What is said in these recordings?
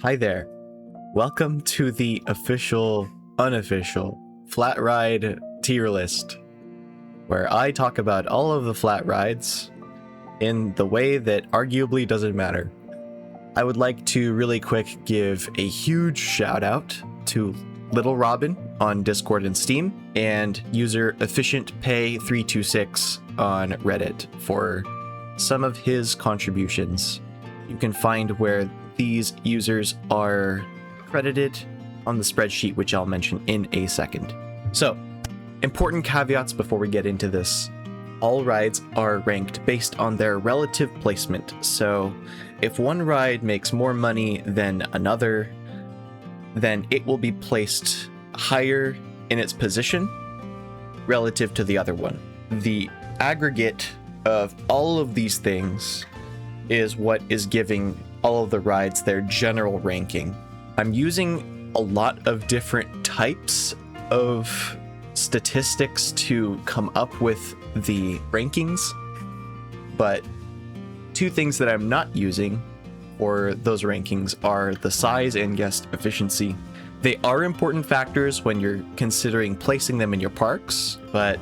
Hi there. Welcome to the official, unofficial Flat Ride tier list, where I talk about all of the flat rides in the way that arguably doesn't matter. I would like to really quick give a huge shout out to Little Robin on Discord and Steam, and user EfficientPay326 on Reddit for some of his contributions. You can find where these users are credited on the spreadsheet, which I'll mention in a second. So, important caveats before we get into this. All rides are ranked based on their relative placement. So, if one ride makes more money than another, then it will be placed higher in its position relative to the other one. The aggregate of all of these things is what is giving all of the rides their general ranking. I'm using a lot of different types of statistics to come up with the rankings, but two things that I'm not using for those rankings are the size and guest efficiency. They are important factors when you're considering placing them in your parks, but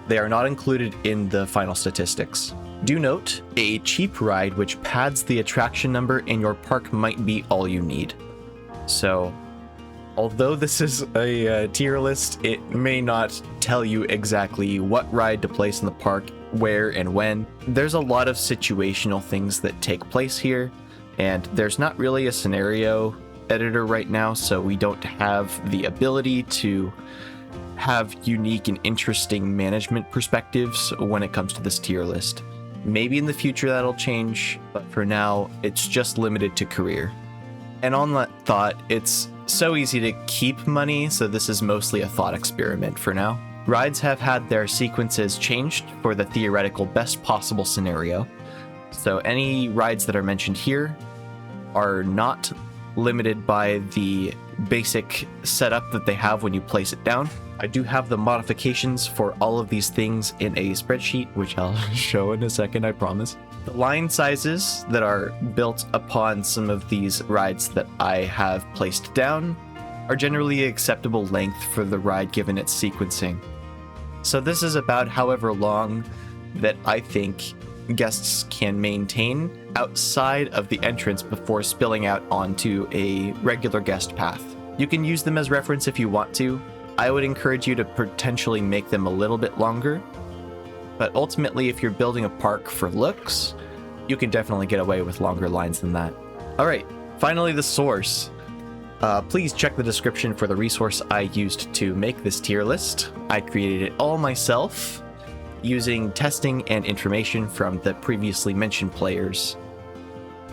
they are not included in the final statistics. Do note, a cheap ride which pads the attraction number in your park might be all you need. So, although this is a tier list, it may not tell you exactly what ride to place in the park, where and when. There's a lot of situational things that take place here, and there's not really a scenario editor right now, so we don't have the ability to have unique and interesting management perspectives when it comes to this tier list. Maybe in the future that'll change, but for now, it's just limited to career. And on that thought, it's so easy to keep money, so this is mostly a thought experiment for now. Rides have had their sequences changed for the theoretical best possible scenario. So any rides that are mentioned here are not limited by the basic setup that they have when you place it down. I do have the modifications for all of these things in a spreadsheet, which I'll show in a second, I promise. The line sizes that are built upon some of these rides that I have placed down are generally acceptable length for the ride given its sequencing. So this is about however long that I think guests can maintain outside of the entrance before spilling out onto a regular guest path. You can use them as reference if you want to. I would encourage you to potentially make them a little bit longer, but ultimately if you're building a park for looks, you can definitely get away with longer lines than that. Alright, finally the source. Please check the description for the resource I used to make this tier list. I created it all myself, using testing and information from the previously mentioned players,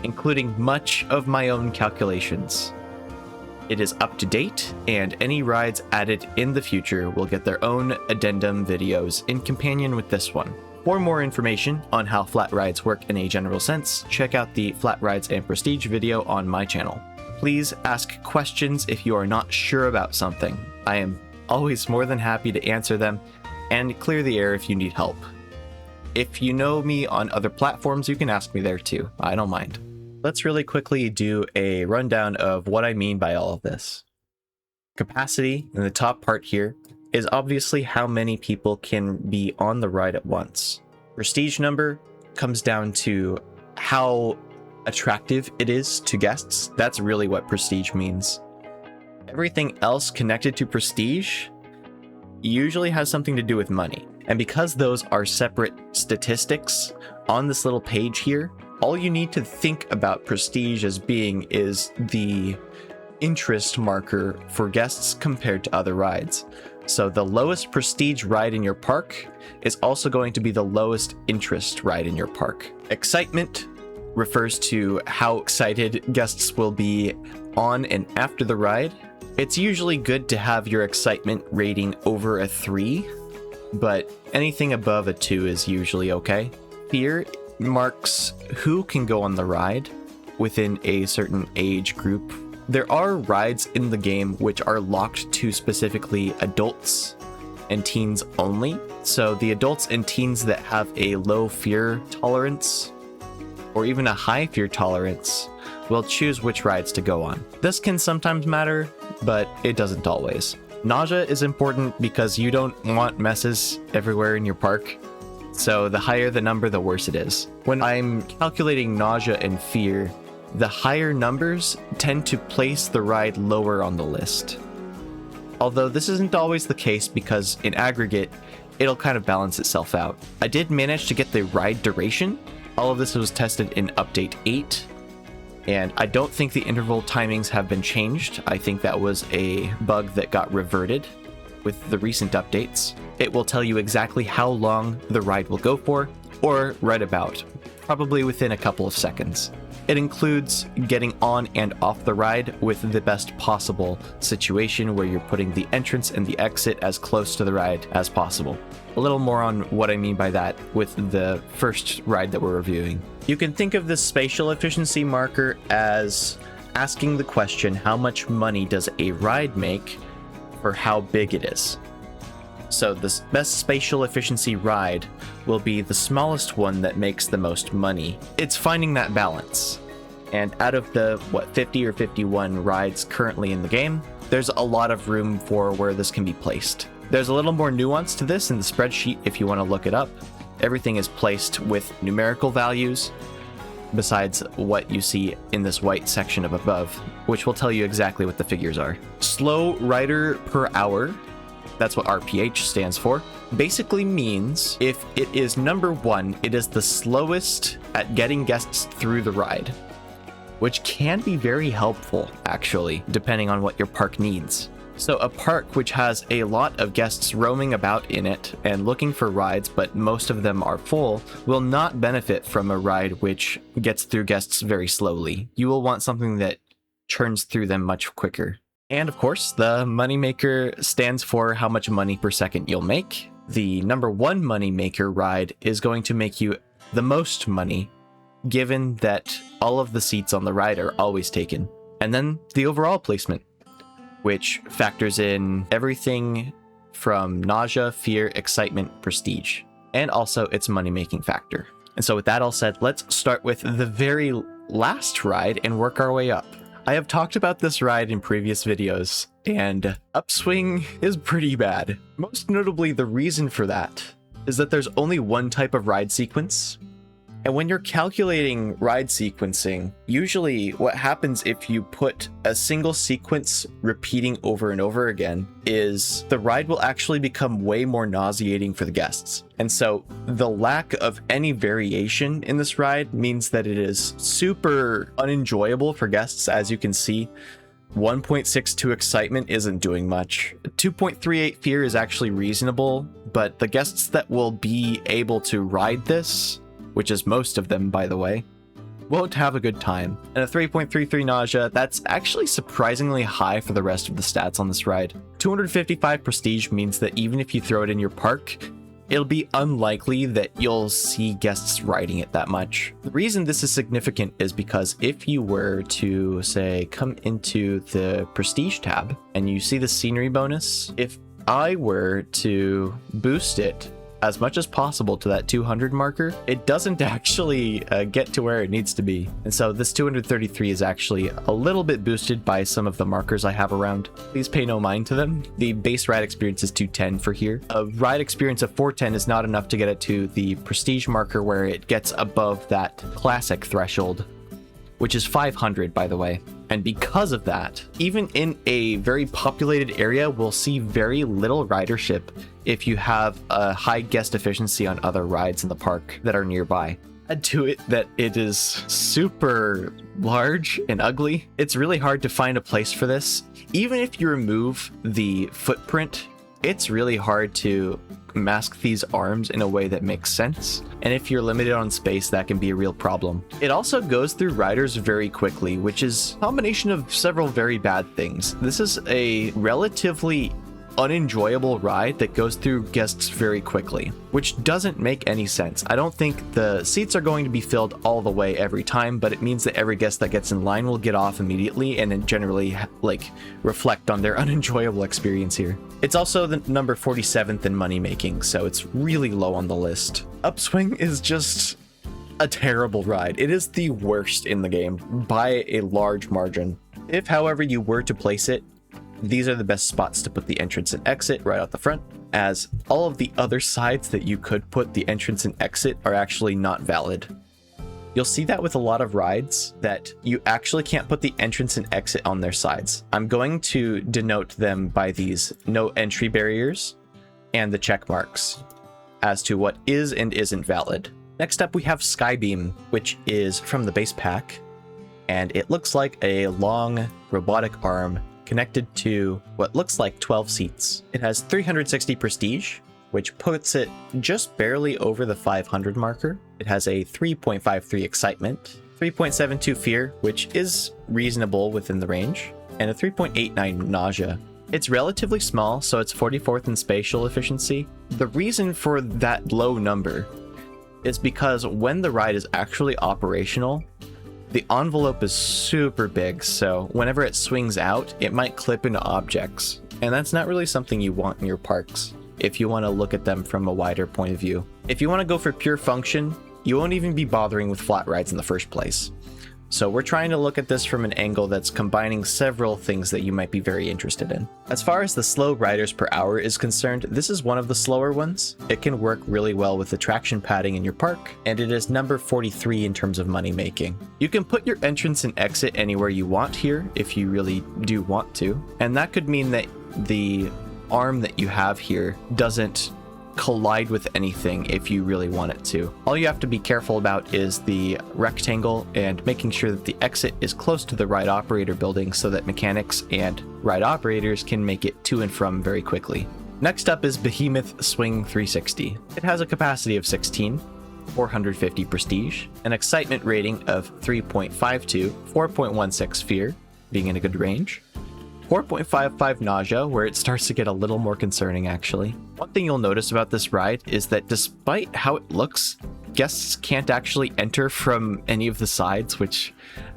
including much of my own calculations. It is up to date, and any rides added in the future will get their own addendum videos in companion with this one. For more information on how flat rides work in a general sense, check out the Flat Rides and Prestige video on my channel. Please ask questions if you are not sure about something. I am always more than happy to answer them and clear the air if you need help. If you know me on other platforms, you can ask me there too. I don't mind. Let's really quickly do a rundown of what I mean by all of this. Capacity, in the top part here, is obviously how many people can be on the ride at once. Prestige number comes down to how attractive it is to guests. That's really what prestige means. Everything else connected to prestige usually has something to do with money. And because those are separate statistics on this little page here, all you need to think about prestige as being is the interest marker for guests compared to other rides. So the lowest prestige ride in your park is also going to be the lowest interest ride in your park. Excitement refers to how excited guests will be on and after the ride. It's usually good to have your excitement rating over a 3, but anything above a 2 is usually okay. Fear marks who can go on the ride within a certain age group. There are rides in the game which are locked to specifically adults and teens only. So the adults and teens that have a low fear tolerance or even a high fear tolerance will choose which rides to go on. This can sometimes matter, but it doesn't always. Nausea is important because you don't want messes everywhere in your park. So the higher the number, the worse it is. When I'm calculating nausea and fear, the higher numbers tend to place the ride lower on the list. Although this isn't always the case because in aggregate, it'll kind of balance itself out. I did manage to get the ride duration. All of this was tested in update 8. And I don't think the interval timings have been changed. I think that was a bug that got reverted with the recent updates. It will tell you exactly how long the ride will go for, or right about, probably within a couple of seconds. It includes getting on and off the ride with the best possible situation where you're putting the entrance and the exit as close to the ride as possible. A little more on what I mean by that with the first ride that we're reviewing. You can think of this spatial efficiency marker as asking the question, how much money does a ride make for how big it is? So the best spatial efficiency ride will be the smallest one that makes the most money. It's finding that balance. And out of the, 50 or 51 rides currently in the game, there's a lot of room for where this can be placed. There's a little more nuance to this in the spreadsheet if you want to look it up. Everything is placed with numerical values, besides what you see in this white section of above, which will tell you exactly what the figures are. Slow rider per hour, that's what RPH stands for, basically means if it is number 1, it is the slowest at getting guests through the ride, which can be very helpful, actually, depending on what your park needs. So a park which has a lot of guests roaming about in it and looking for rides, but most of them are full, will not benefit from a ride which gets through guests very slowly. You will want something that churns through them much quicker. And of course, the moneymaker stands for how much money per second you'll make. The number 1 moneymaker ride is going to make you the most money, given that all of the seats on the ride are always taken. And then the overall placement, which factors in everything from nausea, fear, excitement, prestige, and also its money-making factor. And so with that all said, let's start with the very last ride and work our way up. I have talked about this ride in previous videos, and Upswing is pretty bad. Most notably, the reason for that is that there's only one type of ride sequence. And when you're calculating ride sequencing, usually what happens if you put a single sequence repeating over and over again is the ride will actually become way more nauseating for the guests. And so the lack of any variation in this ride means that it is super unenjoyable for guests. As you can see, 1.62 excitement isn't doing much. 2.38 fear is actually reasonable, but the guests that will be able to ride this, which is most of them, by the way, won't have a good time. And a 3.33 nausea, that's actually surprisingly high for the rest of the stats on this ride. 255 prestige means that even if you throw it in your park, it'll be unlikely that you'll see guests riding it that much. The reason this is significant is because if you were to, say, come into the prestige tab and you see the scenery bonus, if I were to boost it as much as possible to that 200 marker, it doesn't actually get to where it needs to be. And so this 233 is actually a little bit boosted by some of the markers I have around. Please pay no mind to them. The base ride experience is 210 for here. A ride experience of 410 is not enough to get it to the prestige marker where it gets above that classic threshold, which is 500, by the way. And because of that, even in a very populated area, we'll see very little ridership if you have a high guest efficiency on other rides in the park that are nearby. Add to it that it is super large and ugly. It's really hard to find a place for this. Even if you remove the footprint, it's really hard to mask these arms in a way that makes sense. And if you're limited on space, that can be a real problem. It also goes through riders very quickly, which is a combination of several very bad things. This is a relatively unenjoyable ride that goes through guests very quickly, which doesn't make any sense. I don't think the seats are going to be filled all the way every time, but it means that every guest that gets in line will get off immediately and then generally reflect on their unenjoyable experience here. It's also the number 47th in money making, so it's really low on the list. Upswing is just a terrible ride. It is the worst in the game by a large margin. If, however, you were to place it, these are the best spots to put the entrance and exit right out the front, as all of the other sides that you could put the entrance and exit are actually not valid. You'll see that with a lot of rides that you actually can't put the entrance and exit on their sides. I'm going to denote them by these no entry barriers and the check marks as to what is and isn't valid. Next up, we have Skybeam, which is from the base pack, and it looks like a long robotic arm connected to what looks like 12 seats. It has 360 prestige, which puts it just barely over the 500 marker. It has a 3.53 excitement, 3.72 fear, which is reasonable within the range, and a 3.89 nausea. It's relatively small, so it's 44th in spatial efficiency. The reason for that low number is because when the ride is actually operational, the envelope is super big, so whenever it swings out, it might clip into objects. And that's not really something you want in your parks if you want to look at them from a wider point of view. If you want to go for pure function, you won't even be bothering with flat rides in the first place. So we're trying to look at this from an angle that's combining several things that you might be very interested in. As far as the slow riders per hour is concerned, this is one of the slower ones. It can work really well with the traction padding in your park, and it is number 43 in terms of money making. You can put your entrance and exit anywhere you want here if you really do want to, and that could mean that the arm that you have here doesn't collide with anything if you really want it to. All you have to be careful about is the rectangle and making sure that the exit is close to the ride operator building so that mechanics and ride operators can make it to and from very quickly. Next up is Behemoth Swing 360. It has a capacity of 16, 450 prestige, an excitement rating of 3.52, 4.16 fear, being in a good range, 4.55 nausea, where it starts to get a little more concerning actually. One thing you'll notice about this ride is that despite how it looks, guests can't actually enter from any of the sides, which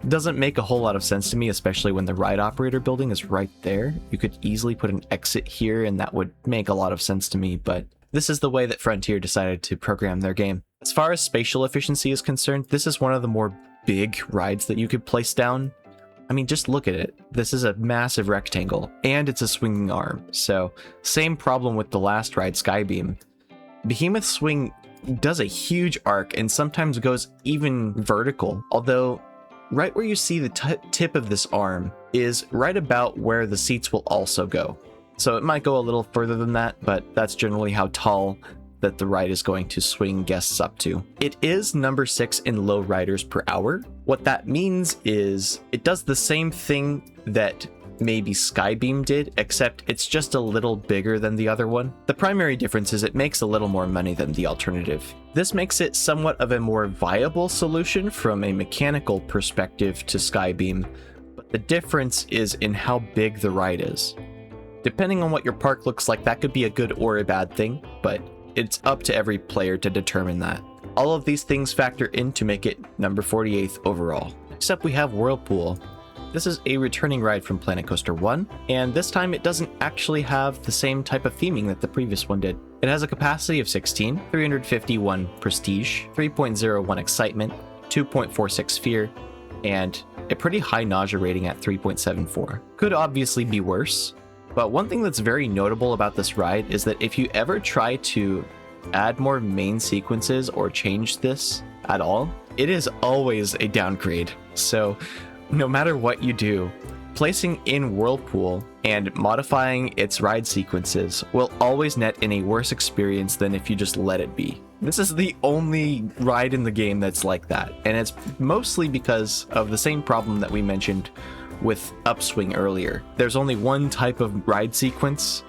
doesn't make a whole lot of sense to me, especially when the ride operator building is right there. You could easily put an exit here and that would make a lot of sense to me, but this is the way that Frontier decided to program their game. As far as spatial efficiency is concerned, this is one of the more big rides that you could place down. I mean, just look at it. This is a massive rectangle, and it's a swinging arm. So, same problem with the last ride, Skybeam. Behemoth Swing does a huge arc and sometimes goes even vertical, although right where you see the tip of this arm is right about where the seats will also go. So it might go a little further than that, but that's generally how tall that the ride is going to swing guests up to. It is number 6 in low riders per hour. What that means is it does the same thing that maybe Skybeam did, except it's just a little bigger than the other one. The primary difference is it makes a little more money than the alternative. This makes it somewhat of a more viable solution from a mechanical perspective to Skybeam, but the difference is in how big the ride is. Depending on what your park looks like, that could be a good or a bad thing, but it's up to every player to determine that. All of these things factor in to make it number 48th overall. Next up we have Whirlpool. This is a returning ride from Planet Coaster 1, and this time it doesn't actually have the same type of theming that the previous one did. It has a capacity of 16, 351 prestige, 3.01 excitement, 2.46 fear, and a pretty high nausea rating at 3.74. Could obviously be worse, but one thing that's very notable about this ride is that if you ever try to add more main sequences or change this at all, it is always a downgrade. So no matter what you do, placing in Whirlpool and modifying its ride sequences will always net in a worse experience than if you just let it be. This is the only ride in the game that's like that, and it's mostly because of the same problem that we mentioned with Upswing earlier. There's only one type of ride sequence,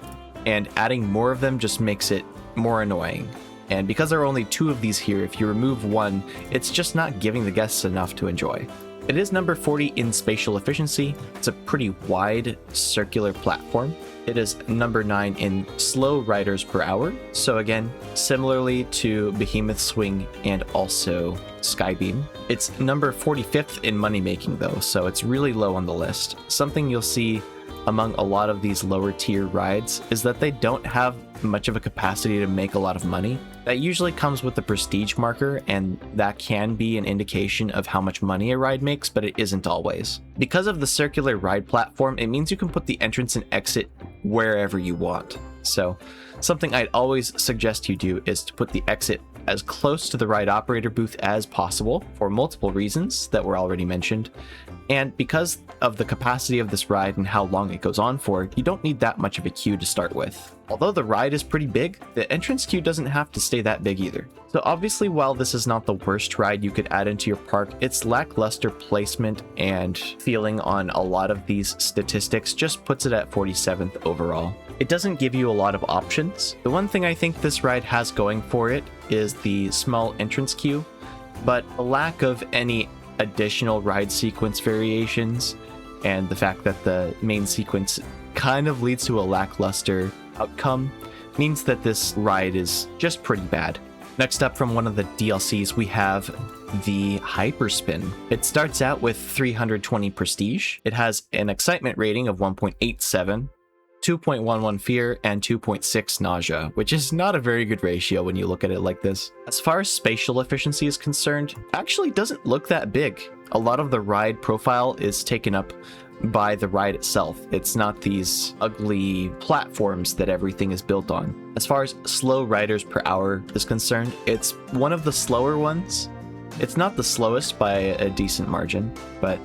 and adding more of them just makes it more annoying. And because there are only 2 of these here, if you remove one, it's just not giving the guests enough to enjoy. It is number 40 in spatial efficiency. It's a pretty wide circular platform. It is number 9 in slow riders per hour. So again, similarly to Behemoth Swing and also Skybeam. It's number 45th in money making though, so it's really low on the list. Something you'll see among a lot of these lower tier rides is that they don't have much of a capacity to make a lot of money. That usually comes with the prestige marker, and that can be an indication of how much money a ride makes, but it isn't always. Because of the circular ride platform, it means you can put the entrance and exit wherever you want. So something I'd always suggest you do is to put the exit as close to the ride operator booth as possible for multiple reasons that were already mentioned. And because of the capacity of this ride and how long it goes on for, you don't need that much of a queue to start with. Although the ride is pretty big, the entrance queue doesn't have to stay that big either. So obviously, while this is not the worst ride you could add into your park, its lackluster placement and feeling on a lot of these statistics just puts it at 47th overall. It doesn't give you a lot of options. The one thing I think this ride has going for it is the small entrance queue, but a lack of any additional ride sequence variations and the fact that the main sequence kind of leads to a lackluster outcome means that this ride is just pretty bad. Next up, from one of the DLCs, we have the Hyperspin. It starts out with 320 prestige. It has an excitement rating of 1.87, 2.11 fear, and 2.6 nausea, which is not a very good ratio when you look at it like this. As far as spatial efficiency is concerned, it actually doesn't look that big. A lot of the ride profile is taken up by the ride itself. It's not these ugly platforms that everything is built on. As far as slow riders per hour is concerned, it's one of the slower ones. It's not the slowest by a decent margin, but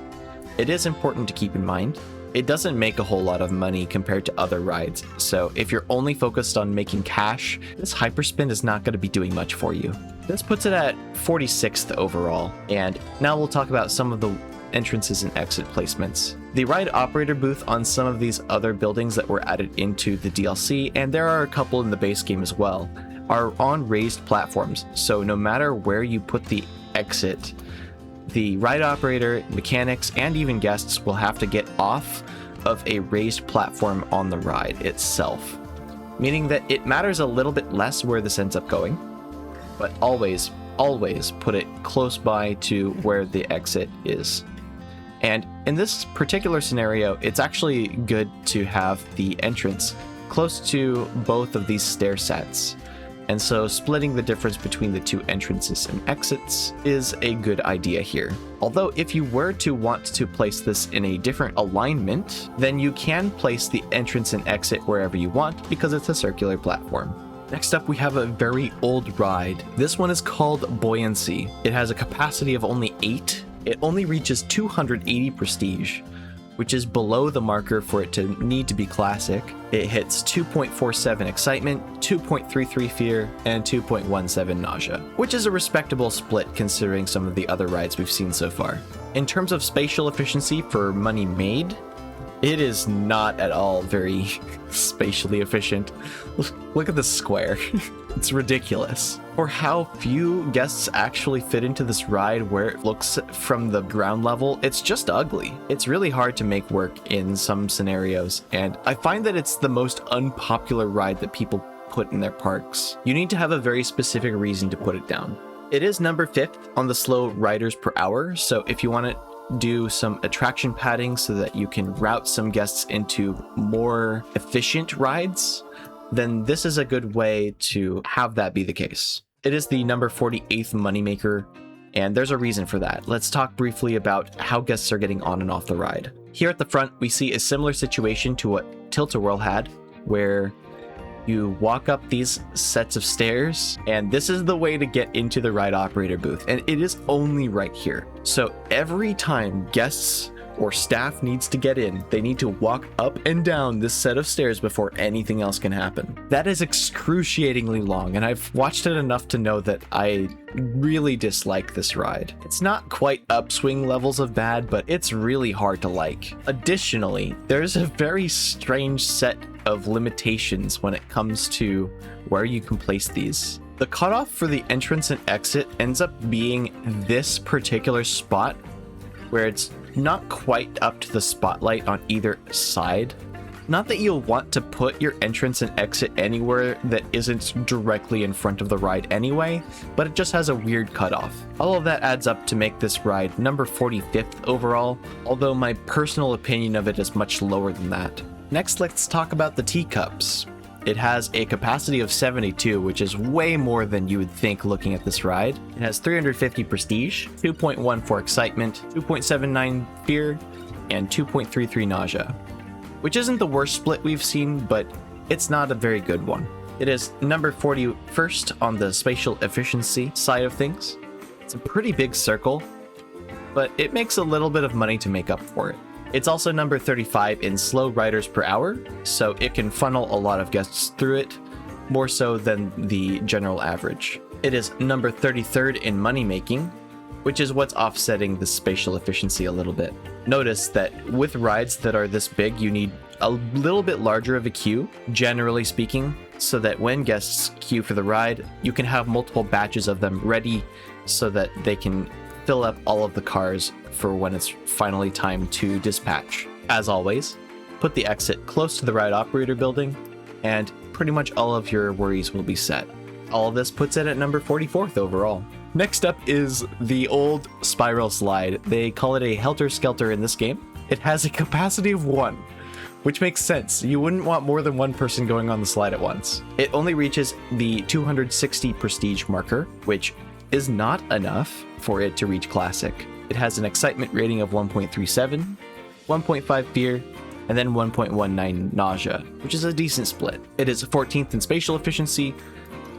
it is important to keep in mind. It doesn't make a whole lot of money compared to other rides, so if you're only focused on making cash, this Hyperspin is not going to be doing much for you. This puts it at 46th overall, and now we'll talk about some of the entrances and exit placements. The ride operator booth on some of these other buildings that were added into the DLC, and there are a couple in the base game as well, are on raised platforms, so no matter where you put the exit, the ride operator, mechanics, and even guests will have to get off of a raised platform on the ride itself, meaning that it matters a little bit less where this ends up going, but always put it close by to where the exit is. And in this particular scenario, it's actually good to have the entrance close to both of these stair sets. And so splitting the difference between the two entrances and exits is a good idea here. Although if you were to want to place this in a different alignment, then you can place the entrance and exit wherever you want because it's a circular platform. Next up, we have a very old ride. This one is called Buoyancy. It has a capacity of only 8. It only reaches 280 prestige, which is below the marker for it to need to be classic. It hits 2.47 excitement, 2.33 fear, and 2.17 nausea, which is a respectable split considering some of the other rides we've seen so far. In terms of spatial efficiency for money made, it is not at all very spatially efficient. Look at the square. It's ridiculous. For how few guests actually fit into this ride where it looks from the ground level, it's just ugly. It's really hard to make work in some scenarios, and I find that it's the most unpopular ride that people put in their parks. You need to have a very specific reason to put it down. It is number 5th on the slow riders per hour, so if you want to do some attraction padding so that you can route some guests into more efficient rides, then this is a good way to have that be the case. It is the number 48th moneymaker, and there's a reason for that. Let's talk briefly about how guests are getting on and off the ride. Here at the front, we see a similar situation to what Tilt-A-Whirl had, where you walk up these sets of stairs, and this is the way to get into the ride operator booth, and it is only right here. So every time guests or staff needs to get in, they need to walk up and down this set of stairs before anything else can happen. That is excruciatingly long, and I've watched it enough to know that I really dislike this ride. It's not quite Upswing levels of bad, but it's really hard to like. Additionally, there's a very strange set of limitations when it comes to where you can place these. The cutoff for the entrance and exit ends up being this particular spot where it's not quite up to the spotlight on either side. Not that you'll want to put your entrance and exit anywhere that isn't directly in front of the ride anyway, but it just has a weird cutoff. All of that adds up to make this ride number 45th overall, although my personal opinion of it is much lower than that. Next, let's talk about the Teacups. It has a capacity of 72, which is way more than you would think looking at this ride. It has 350 prestige, 2.1 for excitement, 2.79 fear, and 2.33 nausea, which isn't the worst split we've seen, but it's not a very good one. It is number 41st on the spatial efficiency side of things. It's a pretty big circle, but it makes a little bit of money to make up for it. It's also number 35 in slow riders per hour, so it can funnel a lot of guests through it, more so than the general average. It is number 33rd in money making, which is what's offsetting the spatial efficiency a little bit. Notice that with rides that are this big, you need a little bit larger of a queue, generally speaking, so that when guests queue for the ride, you can have multiple batches of them ready so that they can fill up all of the cars for when it's finally time to dispatch. As always, put the exit close to the ride operator building, and pretty much all of your worries will be set. All of this puts it at number 44th overall. Next up is the old spiral slide. They call it a Helter Skelter in this game. It has a capacity of 1, which makes sense. You wouldn't want more than one person going on the slide at once. It only reaches the 260 prestige marker, which is not enough for it to reach classic. It has an excitement rating of 1.37, 1.5 fear, and then 1.19 nausea, which is a decent split. It is 14th in spatial efficiency.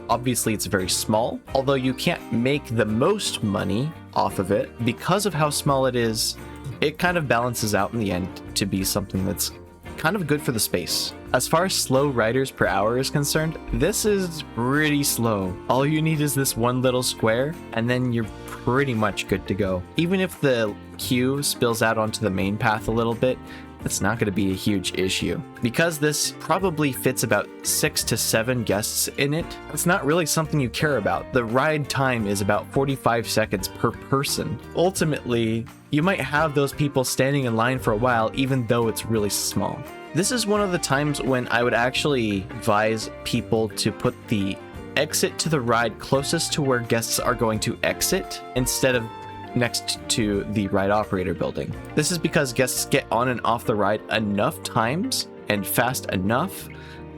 Obviously, it's very small, although you can't make the most money off of it. Because of how small it is, it kind of balances out in the end to be something that's kind of good for the space. As far as slow riders per hour is concerned, this is pretty slow. All you need is this one little square, and then you're pretty much good to go. Even if the queue spills out onto the main path a little bit, that's not going to be a huge issue. Because this probably fits about 6 to 7 guests in it, it's not really something you care about. The ride time is about 45 seconds per person. Ultimately, you might have those people standing in line for a while, even though it's really small. This is one of the times when I would actually advise people to put the exit to the ride closest to where guests are going to exit instead of next to the ride operator building. This is because guests get on and off the ride enough times and fast enough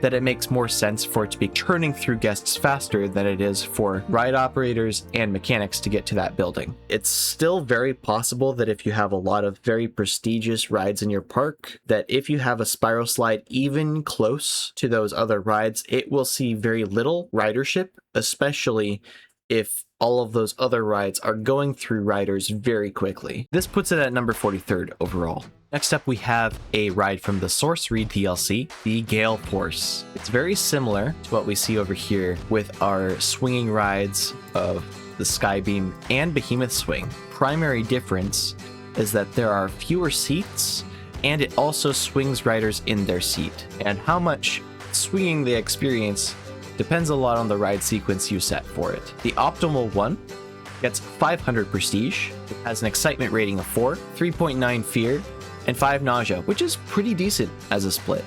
that it makes more sense for it to be churning through guests faster than it is for ride operators and mechanics to get to that building. It's still very possible that if you have a lot of very prestigious rides in your park, that if you have a spiral slide even close to those other rides, it will see very little ridership, especially if all of those other rides are going through riders very quickly. This puts it at number 43rd overall. Next up, we have a ride from the Sorcery DLC, the Gale Force. It's very similar to what we see over here with our swinging rides of the Skybeam and Behemoth Swing. Primary difference is that there are fewer seats, and it also swings riders in their seat. And how much swinging they experience depends a lot on the ride sequence you set for it. The optimal one gets 500 prestige, it has an excitement rating of 4, 3.9 fear, and 5 nausea, which is pretty decent as a split.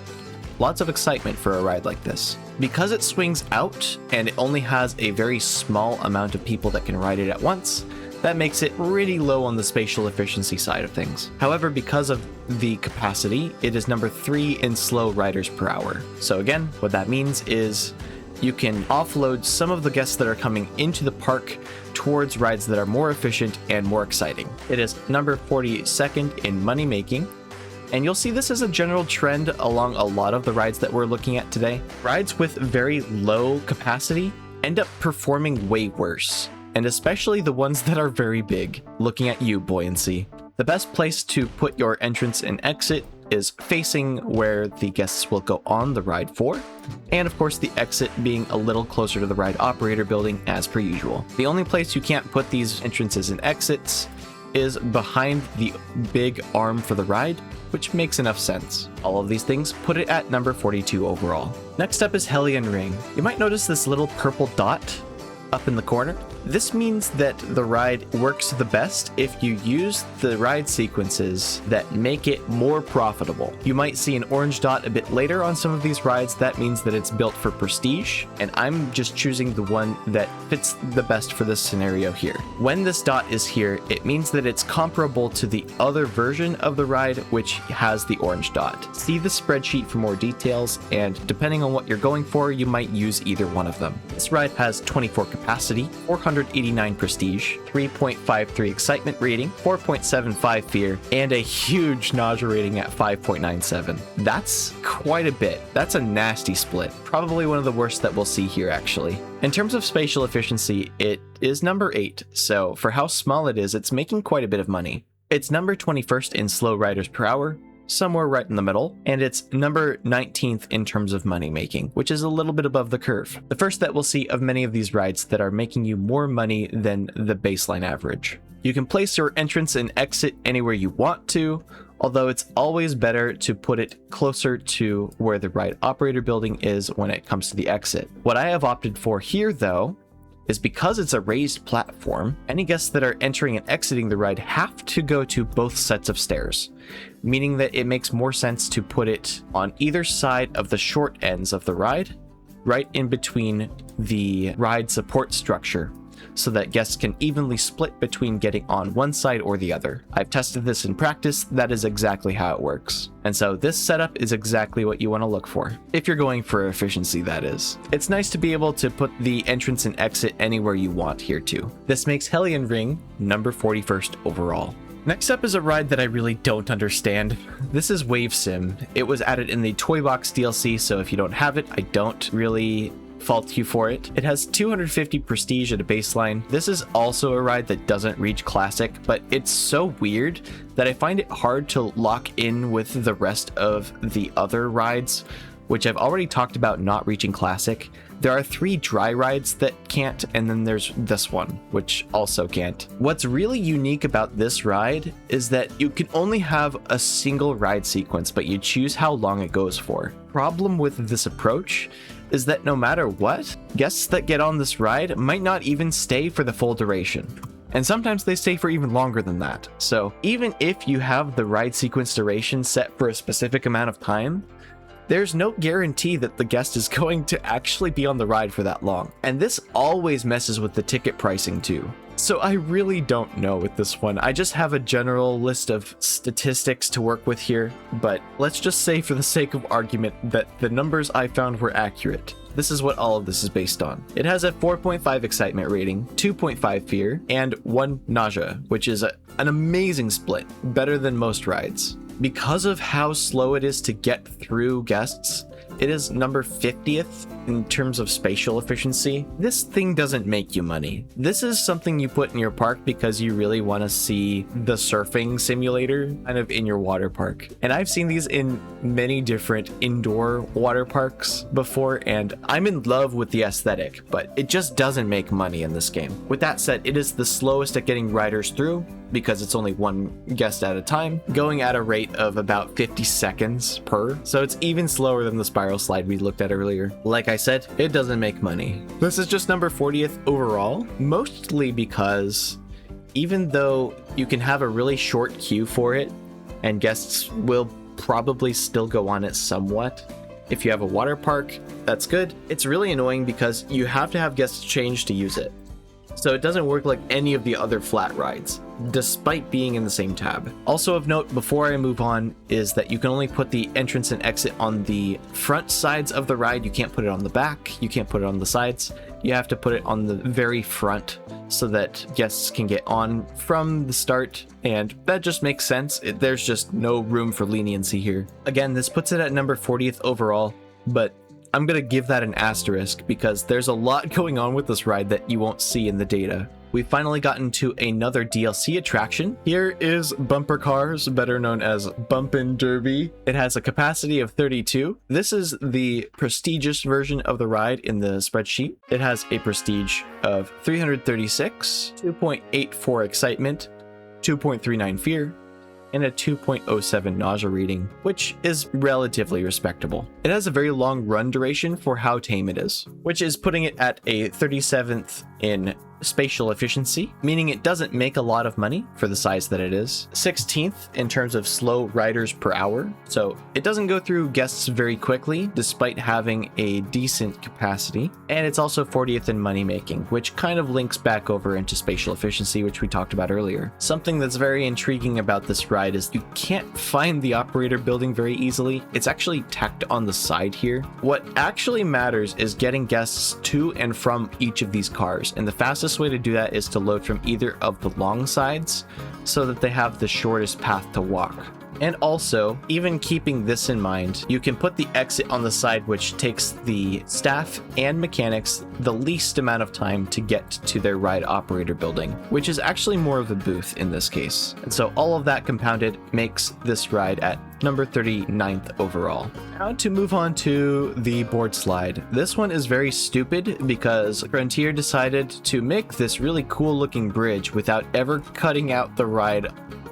Lots of excitement for a ride like this. Because it swings out and it only has a very small amount of people that can ride it at once, that makes it really low on the spatial efficiency side of things. However, because of the capacity, it is number 3 in slow riders per hour. So again, what that means is you can offload some of the guests that are coming into the park towards rides that are more efficient and more exciting. It is number 42nd in money making, and you'll see this as a general trend along a lot of the rides that we're looking at today. Rides with very low capacity end up performing way worse, and especially the ones that are very big. Looking at you, Buoyancy. The best place to put your entrance and exit is facing where the guests will go on the ride for, and of course the exit being a little closer to the ride operator building as per usual. The only place you can't put these entrances and exits is behind the big arm for the ride, which makes enough sense. All of these things put it at number 42 overall. Next up is Hellion Ring. You might notice this little purple dot up in the corner. This means that the ride works the best if you use the ride sequences that make it more profitable. You might see an orange dot a bit later on some of these rides. That means that it's built for prestige, and I'm just choosing the one that fits the best for this scenario here. When this dot is here, it means that it's comparable to the other version of the ride, which has the orange dot. See the spreadsheet for more details, and depending on what you're going for, you might use either one of them. This ride has 24 capacity, 489 prestige, 3.53 excitement rating, 4.75 fear, and a huge nausea rating at 5.97. That's quite a bit. That's a nasty split. Probably one of the worst that we'll see here, actually. In terms of spatial efficiency, it is number 8, so for how small it is, it's making quite a bit of money. It's number 21st in slow riders per hour, somewhere right in the middle, and it's number 19th in terms of money making, which is a little bit above the curve. The first that we'll see of many of these rides that are making you more money than the baseline average. You can place your entrance and exit anywhere you want to, although it's always better to put it closer to where the ride operator building is when it comes to the exit. What I have opted for here, though, is because it's a raised platform, any guests that are entering and exiting the ride have to go to both sets of stairs, meaning that it makes more sense to put it on either side of the short ends of the ride, right in between the ride support structure, so that guests can evenly split between getting on one side or the other. I've tested this in practice. That is exactly how it works. And so this setup is exactly what you want to look for, if you're going for efficiency, that is. It's nice to be able to put the entrance and exit anywhere you want here too. This makes Hellion Ring number 41st overall. Next up is a ride that I really don't understand. This is WaveSim. It was added in the Toy Box DLC, so if you don't have it, I don't really fault you for it. It has 250 prestige at a baseline. This is also a ride that doesn't reach classic, but it's so weird that I find it hard to lock in with the rest of the other rides, which I've already talked about not reaching classic. There are 3 dry rides that can't, and then there's this one, which also can't. What's really unique about this ride is that you can only have a single ride sequence, but you choose how long it goes for. Problem with this approach is that no matter what, guests that get on this ride might not even stay for the full duration. And sometimes they stay for even longer than that. So even if you have the ride sequence duration set for a specific amount of time, there's no guarantee that the guest is going to actually be on the ride for that long. And this always messes with the ticket pricing too. So I really don't know with this one. I just have a general list of statistics to work with here, but let's just say for the sake of argument that the numbers I found were accurate. This is what all of this is based on. It has a 4.5 excitement rating, 2.5 fear, and 1 nausea, which is an amazing split, better than most rides. Because of how slow it is to get through guests, it is number 50th in terms of spatial efficiency. This thing doesn't make you money. This is something you put in your park because you really want to see the surfing simulator kind of in your water park. And I've seen these in many different indoor water parks before, and I'm in love with the aesthetic, but it just doesn't make money in this game. With that said, it is the slowest at getting riders through because it's only 1 guest at a time, going at a rate of about 50 seconds per. So it's even slower than the spiral slide we looked at earlier. Like I said, it doesn't make money. This is just number 40th overall, mostly because even though you can have a really short queue for it, and guests will probably still go on it somewhat, if you have a water park, that's good. It's really annoying because you have to have guests change to use it. So it doesn't work like any of the other flat rides, despite being in the same tab. Also of note, before I move on, is that you can only put the entrance and exit on the front sides of the ride. You can't put it on the back, you can't put it on the sides. You have to put it on the very front so that guests can get on from the start, and that just makes sense. There's just no room for leniency here. Again, this puts it at number 40th overall, but I'm gonna give that an asterisk because there's a lot going on with this ride that you won't see in the data. We've finally gotten to another DLC attraction. Here is Bumper Cars, better known as Bumpin Derby. It has a capacity of 32. This is the prestigious version of the ride in the spreadsheet. It has a prestige of 336, 2.84 excitement, 2.39 fear, and a 2.07 nausea reading, which is relatively respectable. It has a very long run duration for how tame it is, which is putting it at a 37th in spatial efficiency, meaning it doesn't make a lot of money for the size that it is. 16th in terms of slow riders per hour, so it doesn't go through guests very quickly despite having a decent capacity. And it's also 40th in money making, which kind of links back over into spatial efficiency, which we talked about earlier. Something that's very intriguing about this ride is you can't find the operator building very easily. It's actually tacked on the side here. What actually matters is getting guests to and from each of these cars, and the fastest way to do that is to load from either of the long sides so that they have the shortest path to walk. And also, even keeping this in mind, you can put the exit on the side, which takes the staff and mechanics the least amount of time to get to their ride operator building, which is actually more of a booth in this case. And so all of that compounded makes this ride at number 39th overall. Now to move on to the Boardslide. This one is very stupid because Frontier decided to make this really cool looking bridge without ever cutting out the ride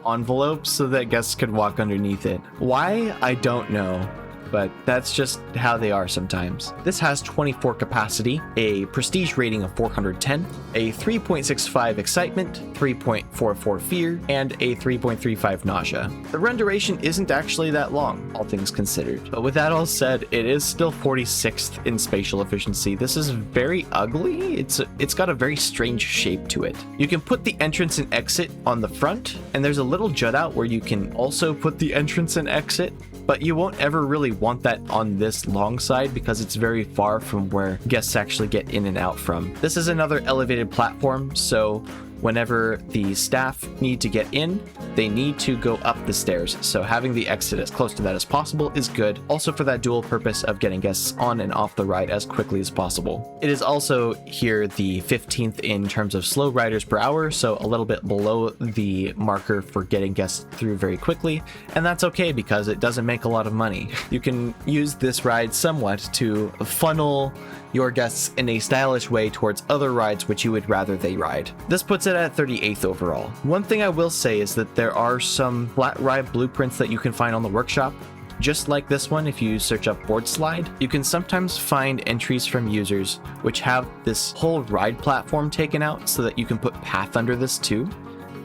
envelope so that guests could walk underneath it. Why? I don't know, but that's just how they are sometimes. This has 24 capacity, a prestige rating of 410, a 3.65 excitement, 3.44 fear, and a 3.35 nausea. The run duration isn't actually that long, all things considered. But with that all said, it is still 46th in spatial efficiency. This is very ugly. It's got a very strange shape to it. You can put the entrance and exit on the front, and there's a little jut out where you can also put the entrance and exit, but you won't ever really want that on this long side because it's very far from where guests actually get in and out from. This is another elevated platform, so whenever the staff need to get in, they need to go up the stairs, so having the exit as close to that as possible is good, also for that dual purpose of getting guests on and off the ride as quickly as possible. It is also here the 15th in terms of slow riders per hour, so a little bit below the marker for getting guests through very quickly, and that's okay because it doesn't make a lot of money. You can use this ride somewhat to funnel your guests in a stylish way towards other rides which you would rather they ride. This puts it at 38th overall. One thing I will say is that there are some flat ride blueprints that you can find on the workshop. Just like this one, if you search up Boardslide, you can sometimes find entries from users which have this whole ride platform taken out so that you can put path under this too.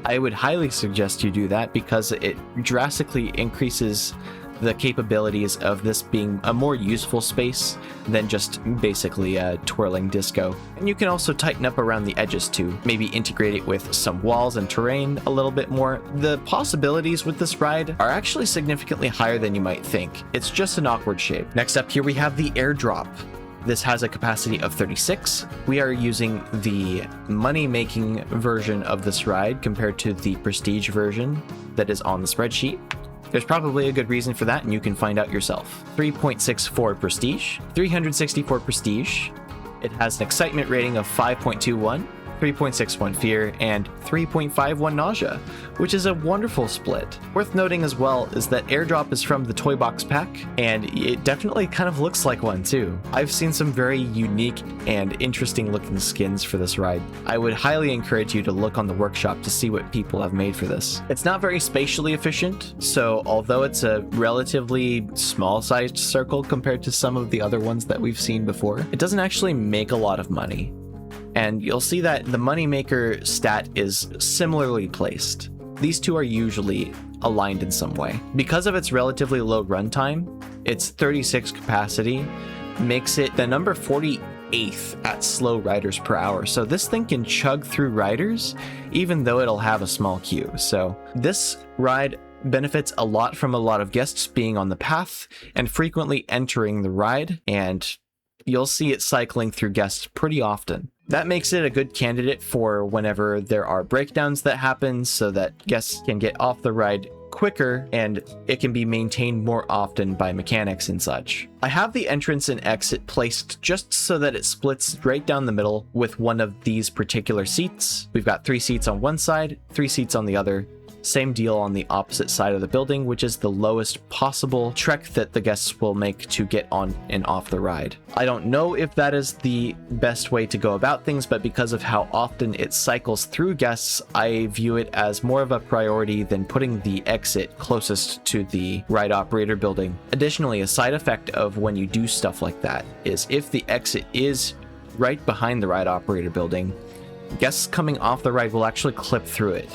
I would highly suggest you do that because it drastically increases the capabilities of this being a more useful space than just basically a twirling disco. And you can also tighten up around the edges too, maybe integrate it with some walls and terrain a little bit more. The possibilities with this ride are actually significantly higher than you might think. It's just an awkward shape. Next up here we have the Airdrop. This has a capacity of 36. We are using the money-making version of this ride compared to the prestige version that is on the spreadsheet. There's probably a good reason for that, and you can find out yourself. 3.64 prestige, 364 prestige. It has an excitement rating of 5.21, 3.61 fear, and 3.51 nausea, which is a wonderful split. Worth noting as well is that Airdrop is from the Toy Box pack, and it definitely kind of looks like one too. I've seen some very unique and interesting looking skins for this ride. I would highly encourage you to look on the workshop to see what people have made for this. It's not very spatially efficient, so although it's a relatively small sized circle compared to some of the other ones that we've seen before, it doesn't actually make a lot of money. And you'll see that the moneymaker stat is similarly placed. These two are usually aligned in some way. Because of its relatively low runtime, its 36 capacity makes it the number 48th at slow riders per hour. So this thing can chug through riders, even though it'll have a small queue. So this ride benefits a lot from a lot of guests being on the path and frequently entering the ride, and you'll see it cycling through guests pretty often. That makes it a good candidate for whenever there are breakdowns that happen so that guests can get off the ride quicker and it can be maintained more often by mechanics and such. I have the entrance and exit placed just so that it splits right down the middle with one of these particular seats. We've got 3 seats on one side, 3 seats on the other. Same deal on the opposite side of the building, which is the lowest possible trek that the guests will make to get on and off the ride. I don't know if that is the best way to go about things, but because of how often it cycles through guests, I view it as more of a priority than putting the exit closest to the ride operator building. Additionally, a side effect of when you do stuff like that is if the exit is right behind the ride operator building, guests coming off the ride will actually clip through it.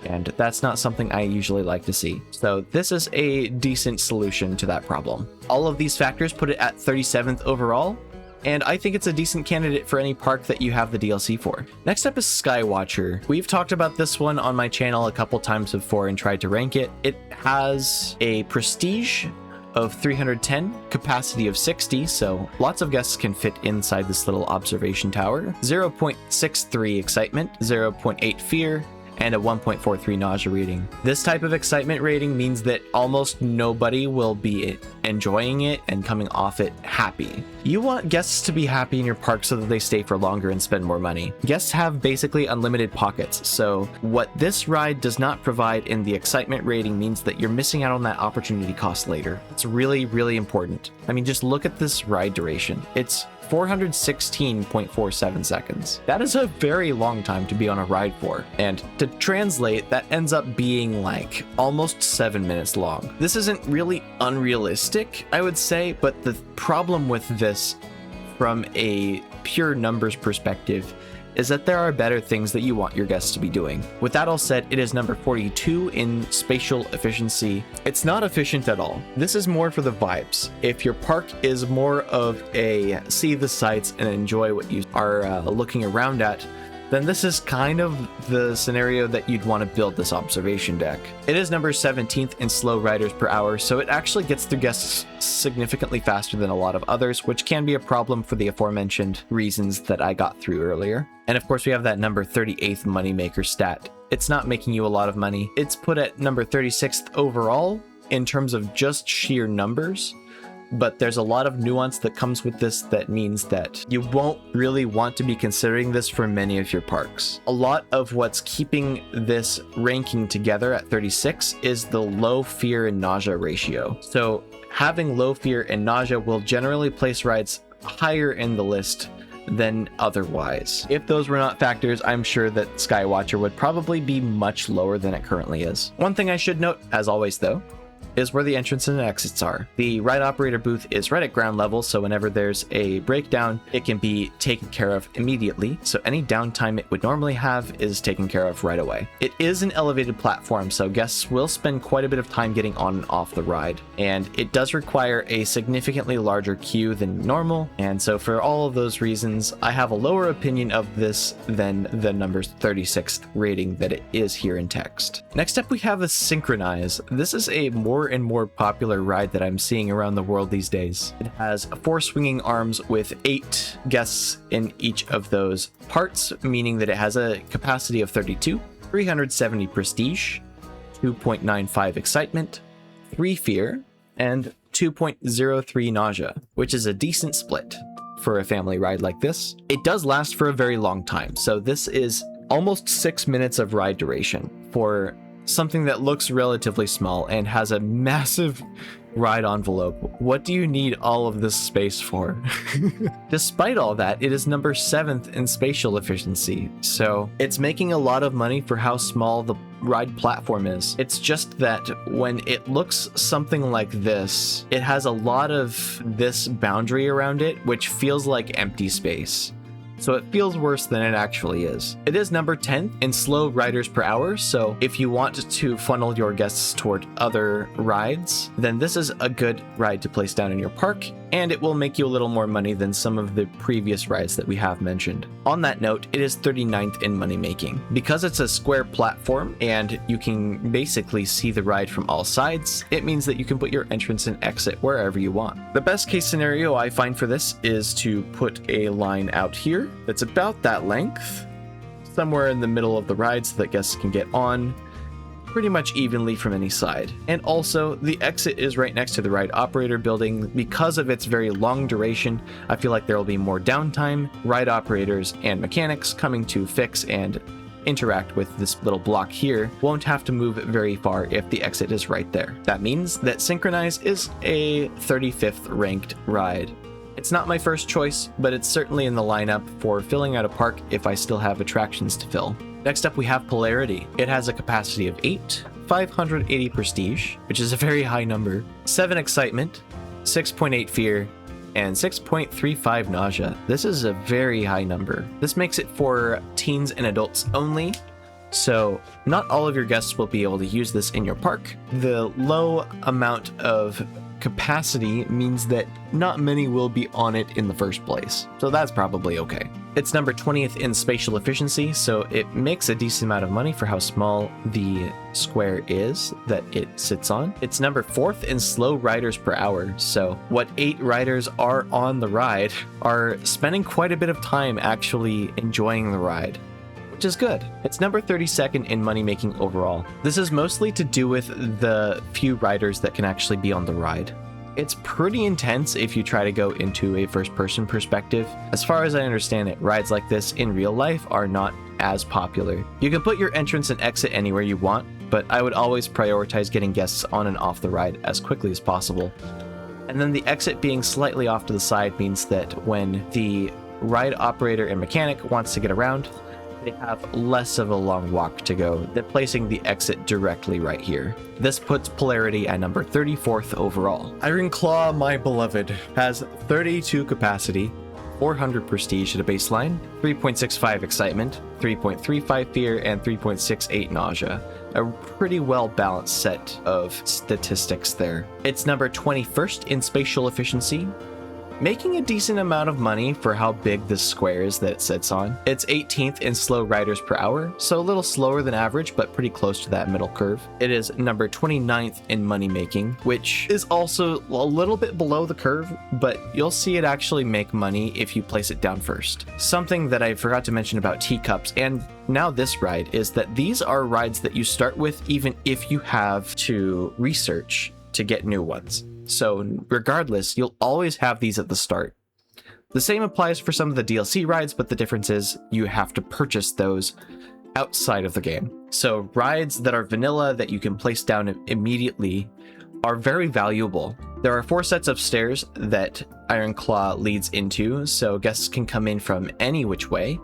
And that's not something I usually like to see. So this is a decent solution to that problem. All of these factors put it at 37th overall, and I think it's a decent candidate for any park that you have the DLC for. Next up is Skywatcher. We've talked about this one on my channel a couple times before and tried to rank it. It has a prestige of 310, capacity of 60, so lots of guests can fit inside this little observation tower, 0.63 excitement, 0.8 fear, and a 1.43 nausea rating. This type of excitement rating means that almost nobody will be enjoying it and coming off it happy. You want guests to be happy in your park so that they stay for longer and spend more money. Guests have basically unlimited pockets, so what this ride does not provide in the excitement rating means that you're missing out on that opportunity cost later. It's really, really important. I mean, just look at this ride duration. It's 416.47 seconds. That is a very long time to be on a ride for. And to translate, that ends up being like almost 7 minutes long. This isn't really unrealistic, I would say, but the problem with this from a pure numbers perspective is that there are better things that you want your guests to be doing. With that all said, it is number 42 in spatial efficiency. It's not efficient at all. This is more for the vibes. If your park is more of a see the sights and enjoy what you are looking around at, then this is kind of the scenario that you'd want to build this observation deck. It is number 17th in slow riders per hour, so it actually gets through guests significantly faster than a lot of others, which can be a problem for the aforementioned reasons that I got through earlier. And of course, we have that number 38th moneymaker stat. It's not making you a lot of money. It's put at number 36th overall in terms of just sheer numbers, but there's a lot of nuance that comes with this that means that you won't really want to be considering this for many of your parks. A lot of what's keeping this ranking together at 36 is the low fear and nausea ratio. So having low fear and nausea will generally place rides higher in the list than otherwise. If those were not factors, I'm sure that Skywatcher would probably be much lower than it currently is. One thing I should note, as always though, is where the entrance and exits are. The ride operator booth is right at ground level, so whenever there's a breakdown, it can be taken care of immediately, so any downtime it would normally have is taken care of right away. It is an elevated platform, so guests will spend quite a bit of time getting on and off the ride, and it does require a significantly larger queue than normal, and so for all of those reasons, I have a lower opinion of this than the number 36th rating that it is here in text. Next up, we have a Synchronize. This is a more and more popular ride that I'm seeing around the world these days. It has 4 swinging arms with 8 guests in each of those parts, meaning that it has a capacity of 32, 370 prestige, 2.95 excitement, 3 fear, and 2.03 nausea, which is a decent split for a family ride like this. It does last for a very long time, so this is almost 6 minutes of ride duration for something that looks relatively small and has a massive ride envelope. What do you need all of this space for? Despite all that, it is number 7th in spatial efficiency, so it's making a lot of money for how small the ride platform is. It's just that when it looks something like this, it has a lot of this boundary around it, which feels like empty space. So it feels worse than it actually is. It is number 10th in slow riders per hour, so if you want to funnel your guests toward other rides, then this is a good ride to place down in your park, and it will make you a little more money than some of the previous rides that we have mentioned. On that note, it is 39th in money making. Because it's a square platform and you can basically see the ride from all sides, it means that you can put your entrance and exit wherever you want. The best case scenario I find for this is to put a line out here that's about that length, somewhere in the middle of the ride so that guests can get on pretty much evenly from any side. And also, the exit is right next to the ride operator building. Because of its very long duration, I feel like there will be more downtime, ride operators and mechanics coming to fix and interact with this little block here won't have to move very far if the exit is right there. That means that Synchronize is a 35th ranked ride. It's not my first choice, but it's certainly in the lineup for filling out a park if I still have attractions to fill. Next up, we have Polarity. It has a capacity of 8, 580 prestige, which is a very high number, 7 excitement, 6.8 fear, and 6.35 nausea. This is a very high number. This makes it for teens and adults only, so not all of your guests will be able to use this in your park. The low amount of capacity means that not many will be on it in the first place, so that's probably okay. It's number 20th in spatial efficiency, so it makes a decent amount of money for how small the square is that it sits on. It's number 4th in slow riders per hour, so what 8 riders are on the ride are spending quite a bit of time actually enjoying the ride, which is good. It's number 32nd in money making overall. This is mostly to do with the few riders that can actually be on the ride. It's pretty intense if you try to go into a first-person perspective. As far as I understand it, rides like this in real life are not as popular. You can put your entrance and exit anywhere you want, but I would always prioritize getting guests on and off the ride as quickly as possible. And then the exit being slightly off to the side means that when the ride operator and mechanic wants to get around, they have less of a long walk to go than placing the exit directly right here. This puts Polarity at number 34th overall. Iron Claw, my beloved, has 32 capacity, 400 prestige at a baseline, 3.65 excitement, 3.35 fear, and 3.68 nausea. A pretty well balanced set of statistics there. It's number 21st in spatial efficiency, making a decent amount of money for how big this square is that it sits on. It's 18th in slow riders per hour, so a little slower than average, but pretty close to that middle curve. It is number 29th in money making, which is also a little bit below the curve, but you'll see it actually make money if you place it down first. Something that I forgot to mention about Teacups and now this ride is that these are rides that you start with even if you have to research to get new ones. So regardless, you'll always have these at the start. The same applies for some of the DLC rides, but the difference is you have to purchase those outside of the game. So rides that are vanilla that you can place down immediately are very valuable. There are 4 sets of stairs that Iron Claw leads into, so guests can come in from any which way.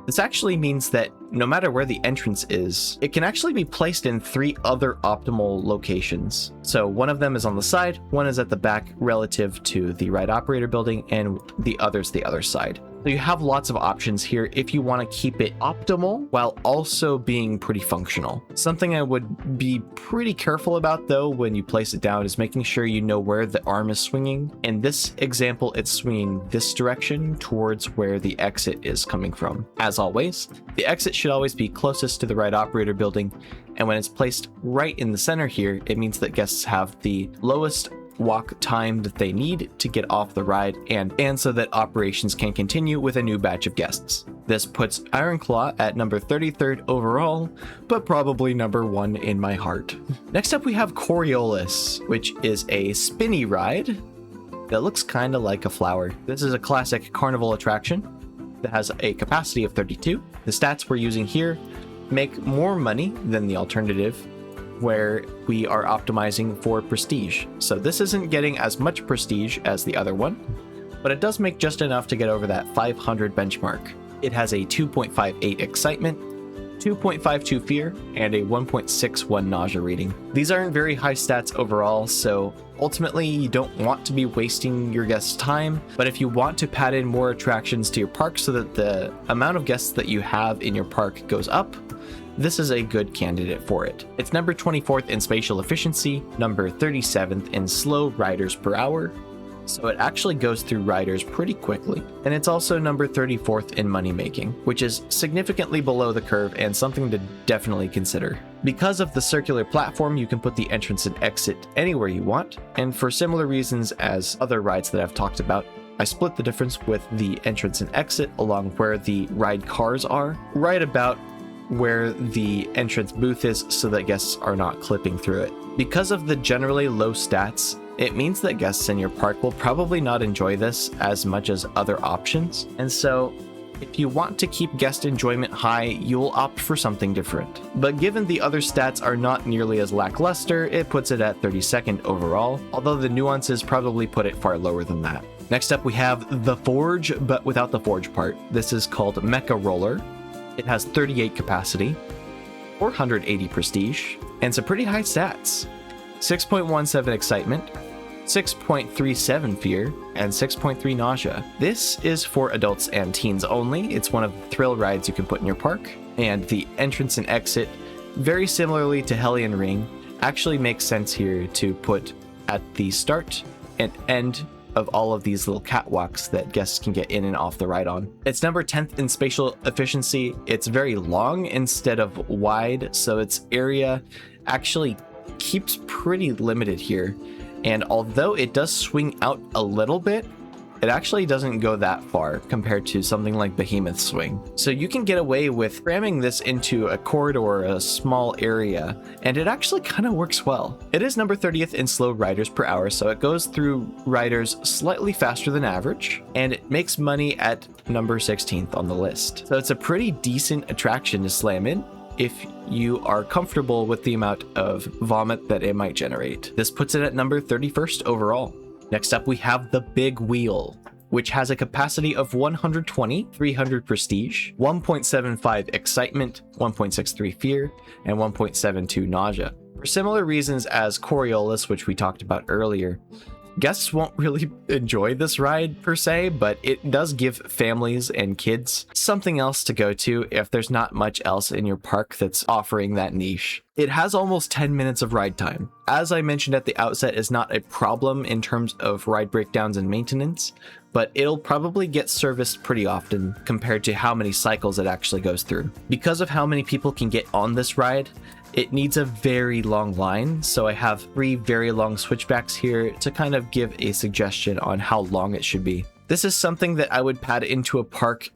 This actually means that no matter where the entrance is, it can actually be placed in 3 other optimal locations. So one of them is on the side, one is at the back relative to the ride operator building, and the other's the other side. So you have lots of options here if you want to keep it optimal while also being pretty functional. Something I would be pretty careful about though when you place it down is making sure you know where the arm is swinging. In this example, it's swinging this direction towards where the exit is coming from. As always, the exit should always be closest to the ride operator building, and when it's placed right in the center here, it means that guests have the lowest walk time that they need to get off the ride and so that operations can continue with a new batch of guests. This puts Iron Claw at number 33rd overall, but probably number 1 in my heart. Next up we have Coriolis, which is a spinny ride that looks kind of like a flower. This is a classic carnival attraction that has a capacity of 32. The stats we're using here make more money than the alternative, where we are optimizing for prestige. So this isn't getting as much prestige as the other one, but it does make just enough to get over that 500 benchmark. It has a 2.58 excitement, 2.52 fear, and a 1.61 nausea reading. These aren't very high stats overall, so ultimately you don't want to be wasting your guests' time, but if you want to pad in more attractions to your park so that the amount of guests that you have in your park goes up, this is a good candidate for it. It's number 24th in spatial efficiency, number 37th in slow riders per hour, so it actually goes through riders pretty quickly. And it's also number 34th in money making, which is significantly below the curve and something to definitely consider. Because of the circular platform, you can put the entrance and exit anywhere you want, and for similar reasons as other rides that I've talked about, I split the difference with the entrance and exit along where the ride cars are, right about where the entrance booth is so that guests are not clipping through it. Because of the generally low stats, it means that guests in your park will probably not enjoy this as much as other options, and so if you want to keep guest enjoyment high, you'll opt for something different. But given the other stats are not nearly as lackluster, it puts it at 32nd overall, although the nuances probably put it far lower than that. Next up we have the Forge, but without the Forge part. This is called Mecha Roller. It has 38 capacity, 480 prestige, and some pretty high stats. 6.17 excitement, 6.37 fear, and 6.3 nausea. This is for adults and teens only. It's one of the thrill rides you can put in your park, and the entrance and exit, very similarly to Hellion Ring, actually makes sense here to put at the start and end of all of these little catwalks that guests can get in and off the ride on. It's number 10th in spatial efficiency. It's very long instead of wide, so its area actually keeps pretty limited here. And although it does swing out a little bit, it actually doesn't go that far compared to something like Behemoth Swing. So you can get away with cramming this into a corridor, a small area, and it actually kind of works well. It is number 30th in slow riders per hour, so it goes through riders slightly faster than average, and it makes money at number 16th on the list. So it's a pretty decent attraction to slam in if you are comfortable with the amount of vomit that it might generate. This puts it at number 31st overall. Next up, we have the Big Wheel, which has a capacity of 120, 300 prestige, 1.75 excitement, 1.63 fear, and 1.72 nausea. For similar reasons as Coriolis, which we talked about earlier, guests won't really enjoy this ride per se, but it does give families and kids something else to go to if there's not much else in your park that's offering that niche. It has almost 10 minutes of ride time. As I mentioned at the outset, is not a problem in terms of ride breakdowns and maintenance, but it'll probably get serviced pretty often compared to how many cycles it actually goes through. Because of how many people can get on this ride, it needs a very long line, so I have 3 very long switchbacks here to kind of give a suggestion on how long it should be. This is something that I would pad into a park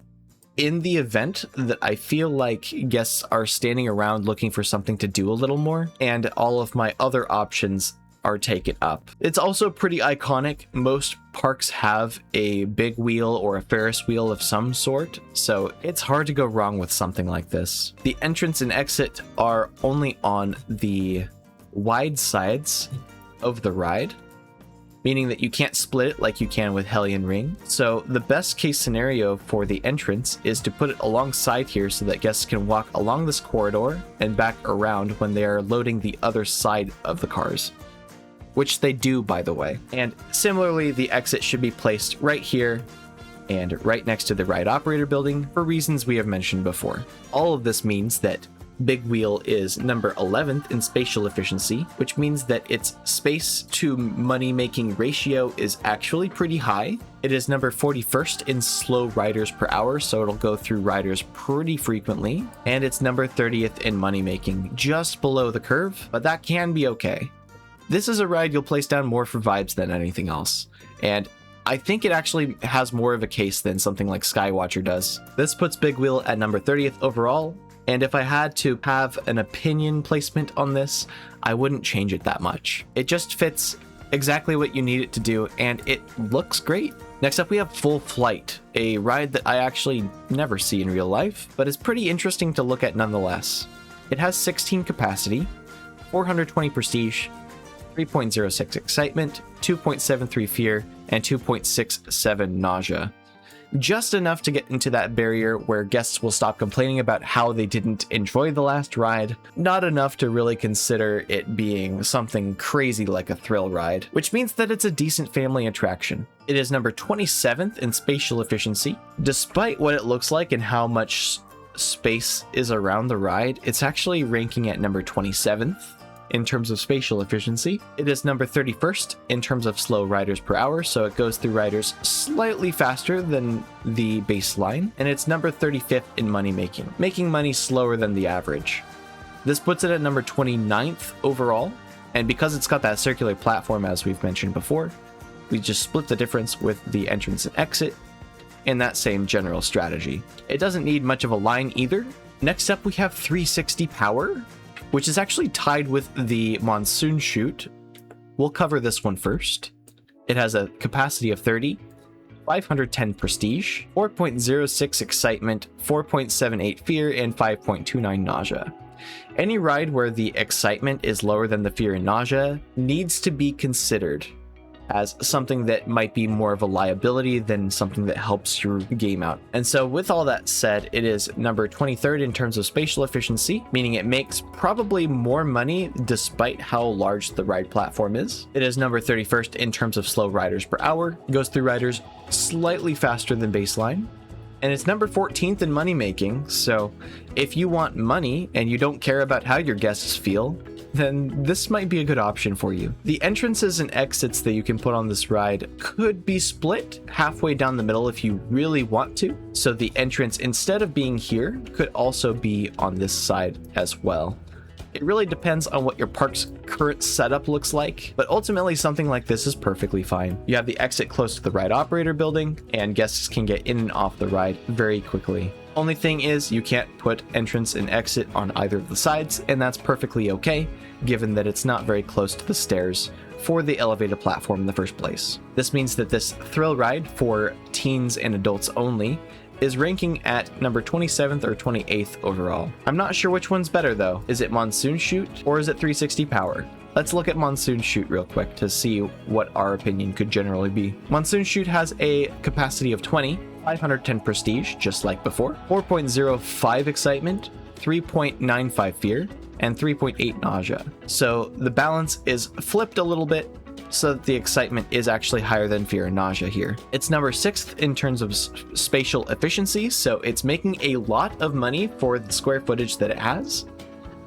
in the event that I feel like guests are standing around looking for something to do a little more, and all of my other options are taken up. It's also pretty iconic. Most parks have a big wheel or a Ferris wheel of some sort, so it's hard to go wrong with something like this. The entrance and exit are only on the wide sides of the ride, meaning that you can't split it like you can with Hellion Ring. So the best case scenario for the entrance is to put it alongside here so that guests can walk along this corridor and back around when they are loading the other side of the cars, which they do, by the way. And similarly, the exit should be placed right here and right next to the ride operator building for reasons we have mentioned before. All of this means that Big Wheel is number 11th in spatial efficiency, which means that its space to money making ratio is actually pretty high. It is number 41st in slow riders per hour, so it'll go through riders pretty frequently. And it's number 30th in money making, just below the curve, but that can be okay. This is a ride you'll place down more for vibes than anything else, and I think it actually has more of a case than something like Skywatcher does. This puts Big Wheel at number 30th overall, and if I had to have an opinion placement on this, I wouldn't change it that much. It just fits exactly what you need it to do, and it looks great. Next up, we have Full Flight, a ride that I actually never see in real life, but is pretty interesting to look at nonetheless. It has 16 capacity, 420 prestige, 3.06 excitement, 2.73 fear, and 2.67 nausea. Just enough to get into that barrier where guests will stop complaining about how they didn't enjoy the last ride, not enough to really consider it being something crazy like a thrill ride, which means that it's a decent family attraction. It is number 27th in spatial efficiency. Despite what it looks like and how much space is around the ride, it's actually ranking at number 27th in terms of spatial efficiency. It is number 31st in terms of slow riders per hour, so it goes through riders slightly faster than the baseline, and it's number 35th in money making money slower than the average. This puts it at number 29th overall, and because it's got that circular platform as we've mentioned before, we just split the difference with the entrance and exit in that same general strategy. It doesn't need much of a line either. Next up, we have 360 Power, which is actually tied with the Monsoon Chute. We'll cover this one first. It has a capacity of 30, 510 prestige, 4.06 excitement, 4.78 fear, and 5.29 nausea. Any ride where the excitement is lower than the fear and nausea needs to be considered. as something that might be more of a liability than something that helps your game out. And so with all that said, it is number 23rd in terms of spatial efficiency, meaning it makes probably more money despite how large the ride platform is. It is number 31st in terms of slow riders per hour. It goes through riders slightly faster than baseline. And it's number 14th in money making, so if you want money and you don't care about how your guests feel, then this might be a good option for you. The entrances and exits that you can put on this ride could be split halfway down the middle if you really want to. So the entrance, instead of being here, could also be on this side as well. It really depends on what your park's current setup looks like, but ultimately something like this is perfectly fine. You have the exit close to the ride operator building, and guests can get in and off the ride very quickly. Only thing is, you can't put entrance and exit on either of the sides, and that's perfectly okay, given that it's not very close to the stairs for the elevated platform in the first place. This means that this thrill ride for teens and adults only is ranking at number 27th or 28th overall. I'm not sure which one's better though. Is it Monsoon Chute or is it 360 Power? Let's look at Monsoon Chute real quick to see what our opinion could generally be. Monsoon Chute has a capacity of 20, 510 prestige, just like before, 4.05 excitement, 3.95 fear, and 3.8 nausea. So the balance is flipped a little bit, so that the excitement is actually higher than fear and nausea here. It's number 6th in terms of spatial efficiency, so it's making a lot of money for the square footage that it has,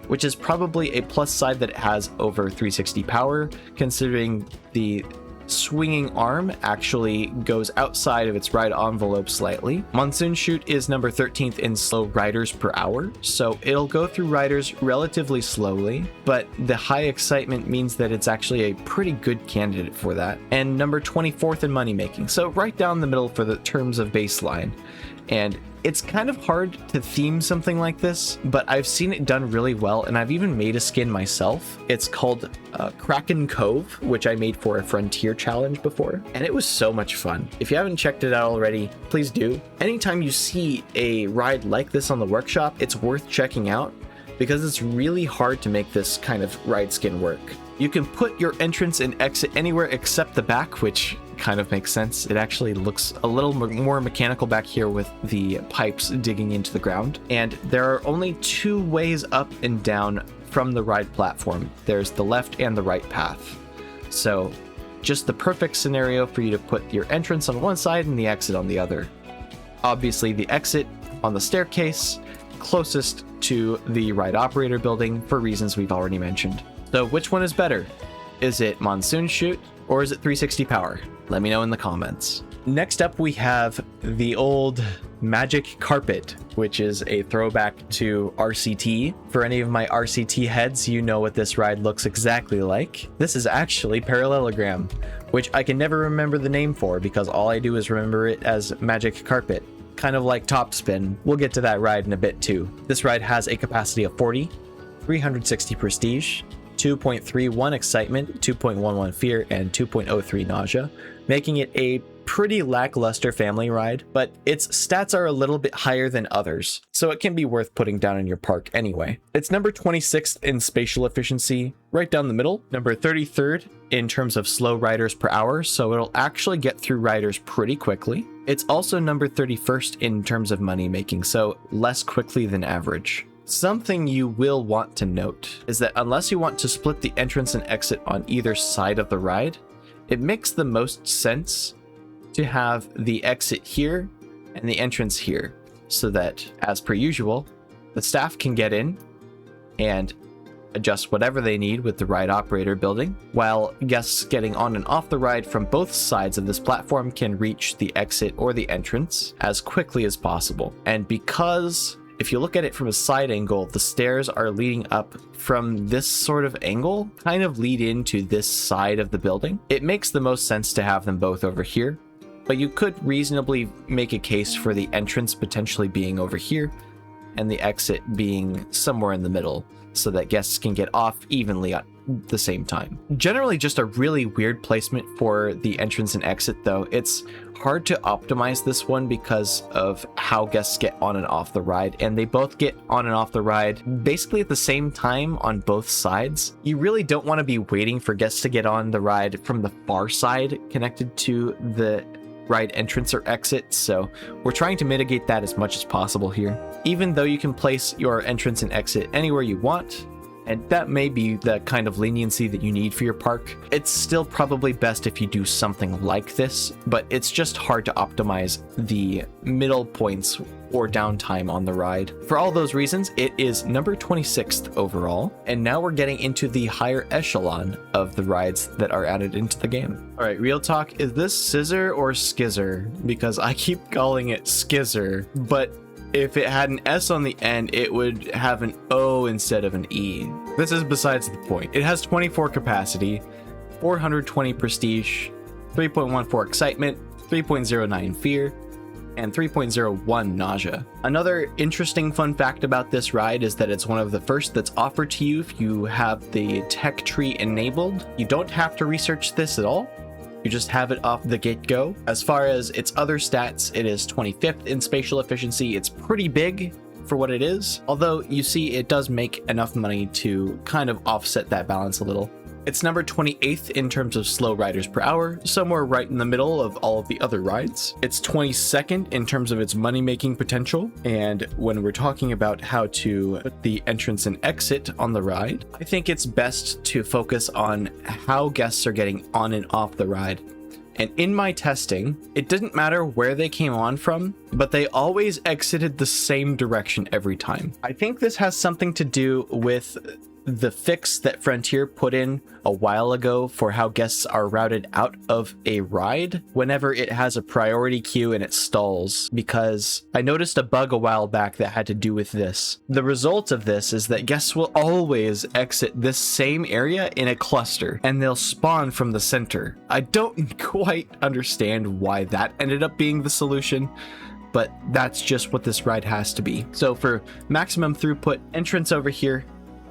which is probably a plus side that it has over 360 Power, considering the swinging arm actually goes outside of its ride envelope slightly. Monsoon Chute is number 13th in slow riders per hour, so it'll go through riders relatively slowly, but the high excitement means that it's actually a pretty good candidate for that. And number 24th in money making, so right down the middle for the terms of baseline. And it's kind of hard to theme something like this, but I've seen it done really well, and I've even made a skin myself. It's called Kraken Cove, which I made for a Frontier challenge before, and it was so much fun. If you haven't checked it out already, please do. Anytime you see a ride like this on the workshop, it's worth checking out, because it's really hard to make this kind of ride skin work. You can put your entrance and exit anywhere except the back, which kind of makes sense. It actually looks a little more mechanical back here with the pipes digging into the ground. And there are only 2 ways up and down from the ride platform. There's the left and the right path. So just the perfect scenario for you to put your entrance on one side and the exit on the other. Obviously the exit on the staircase closest to the ride operator building for reasons we've already mentioned. So which one is better? Is it Monsoon Chute or is it 360 Power? Let me know in the comments. Next up, we have the old Magic Carpet, which is a throwback to RCT. For any of my RCT heads, you know what this ride looks exactly like. This is actually Parallelogram, which I can never remember the name for because all I do is remember it as Magic Carpet. Kind of like Topspin. We'll get to that ride in a bit too. This ride has a capacity of 40, 360 prestige, 2.31 excitement, 2.11 fear, and 2.03 nausea, making it a pretty lackluster family ride, but its stats are a little bit higher than others, so it can be worth putting down in your park anyway. It's number 26th in spatial efficiency, right down the middle, number 33rd in terms of slow riders per hour, so it'll actually get through riders pretty quickly. It's also number 31st in terms of money making, so less quickly than average. Something you will want to note is that unless you want to split the entrance and exit on either side of the ride, it makes the most sense to have the exit here and the entrance here, so that, as per usual, the staff can get in and adjust whatever they need with the ride operator building, while guests getting on and off the ride from both sides of this platform can reach the exit or the entrance as quickly as possible. And because if you look at it from a side angle, the stairs are leading up from this sort of angle, kind of lead into this side of the building. It makes the most sense to have them both over here, but you could reasonably make a case for the entrance potentially being over here and the exit being somewhere in the middle so that guests can get off evenly the same time. Generally just a really weird placement for the entrance and exit though. It's hard to optimize this one because of how guests get on and off the ride, and they both get on and off the ride basically at the same time on both sides. You really don't want to be waiting for guests to get on the ride from the far side connected to the ride entrance or exit, so we're trying to mitigate that as much as possible here. Even though you can place your entrance and exit anywhere you want, and that may be the kind of leniency that you need for your park, it's still probably best if you do something like this, but it's just hard to optimize the middle points or downtime on the ride. For all those reasons, it is number 26th overall, and now we're getting into the higher echelon of the rides that are added into the game. All right, real talk, is this Synchronize or Scizzer? Because I keep calling it Scizzer, but if it had an S on the end, it would have an O instead of an E. This is besides the point. It has 24 capacity, 420 prestige, 3.14 excitement, 3.09 fear, and 3.01 nausea. Another interesting fun fact about this ride is that it's one of the first that's offered to you if you have the tech tree enabled. You don't have to research this at all. You just have it off the get-go. As far as its other stats, it is 25th in spatial efficiency. It's pretty big for what it is, although you see it does make enough money to kind of offset that balance a little. It's number 28th in terms of slow riders per hour, somewhere right in the middle of all of the other rides. It's 22nd in terms of its money-making potential, and when we're talking about how to put the entrance and exit on the ride, I think it's best to focus on how guests are getting on and off the ride. And in my testing, it didn't matter where they came on from, but they always exited the same direction every time. I think this has something to do with the fix that Frontier put in a while ago for how guests are routed out of a ride whenever it has a priority queue and it stalls, because I noticed a bug a while back that had to do with this. The result of this is that guests will always exit this same area in a cluster, and they'll spawn from the center. I don't quite understand why that ended up being the solution, but that's just what this ride has to be. So for maximum throughput, entrance over here,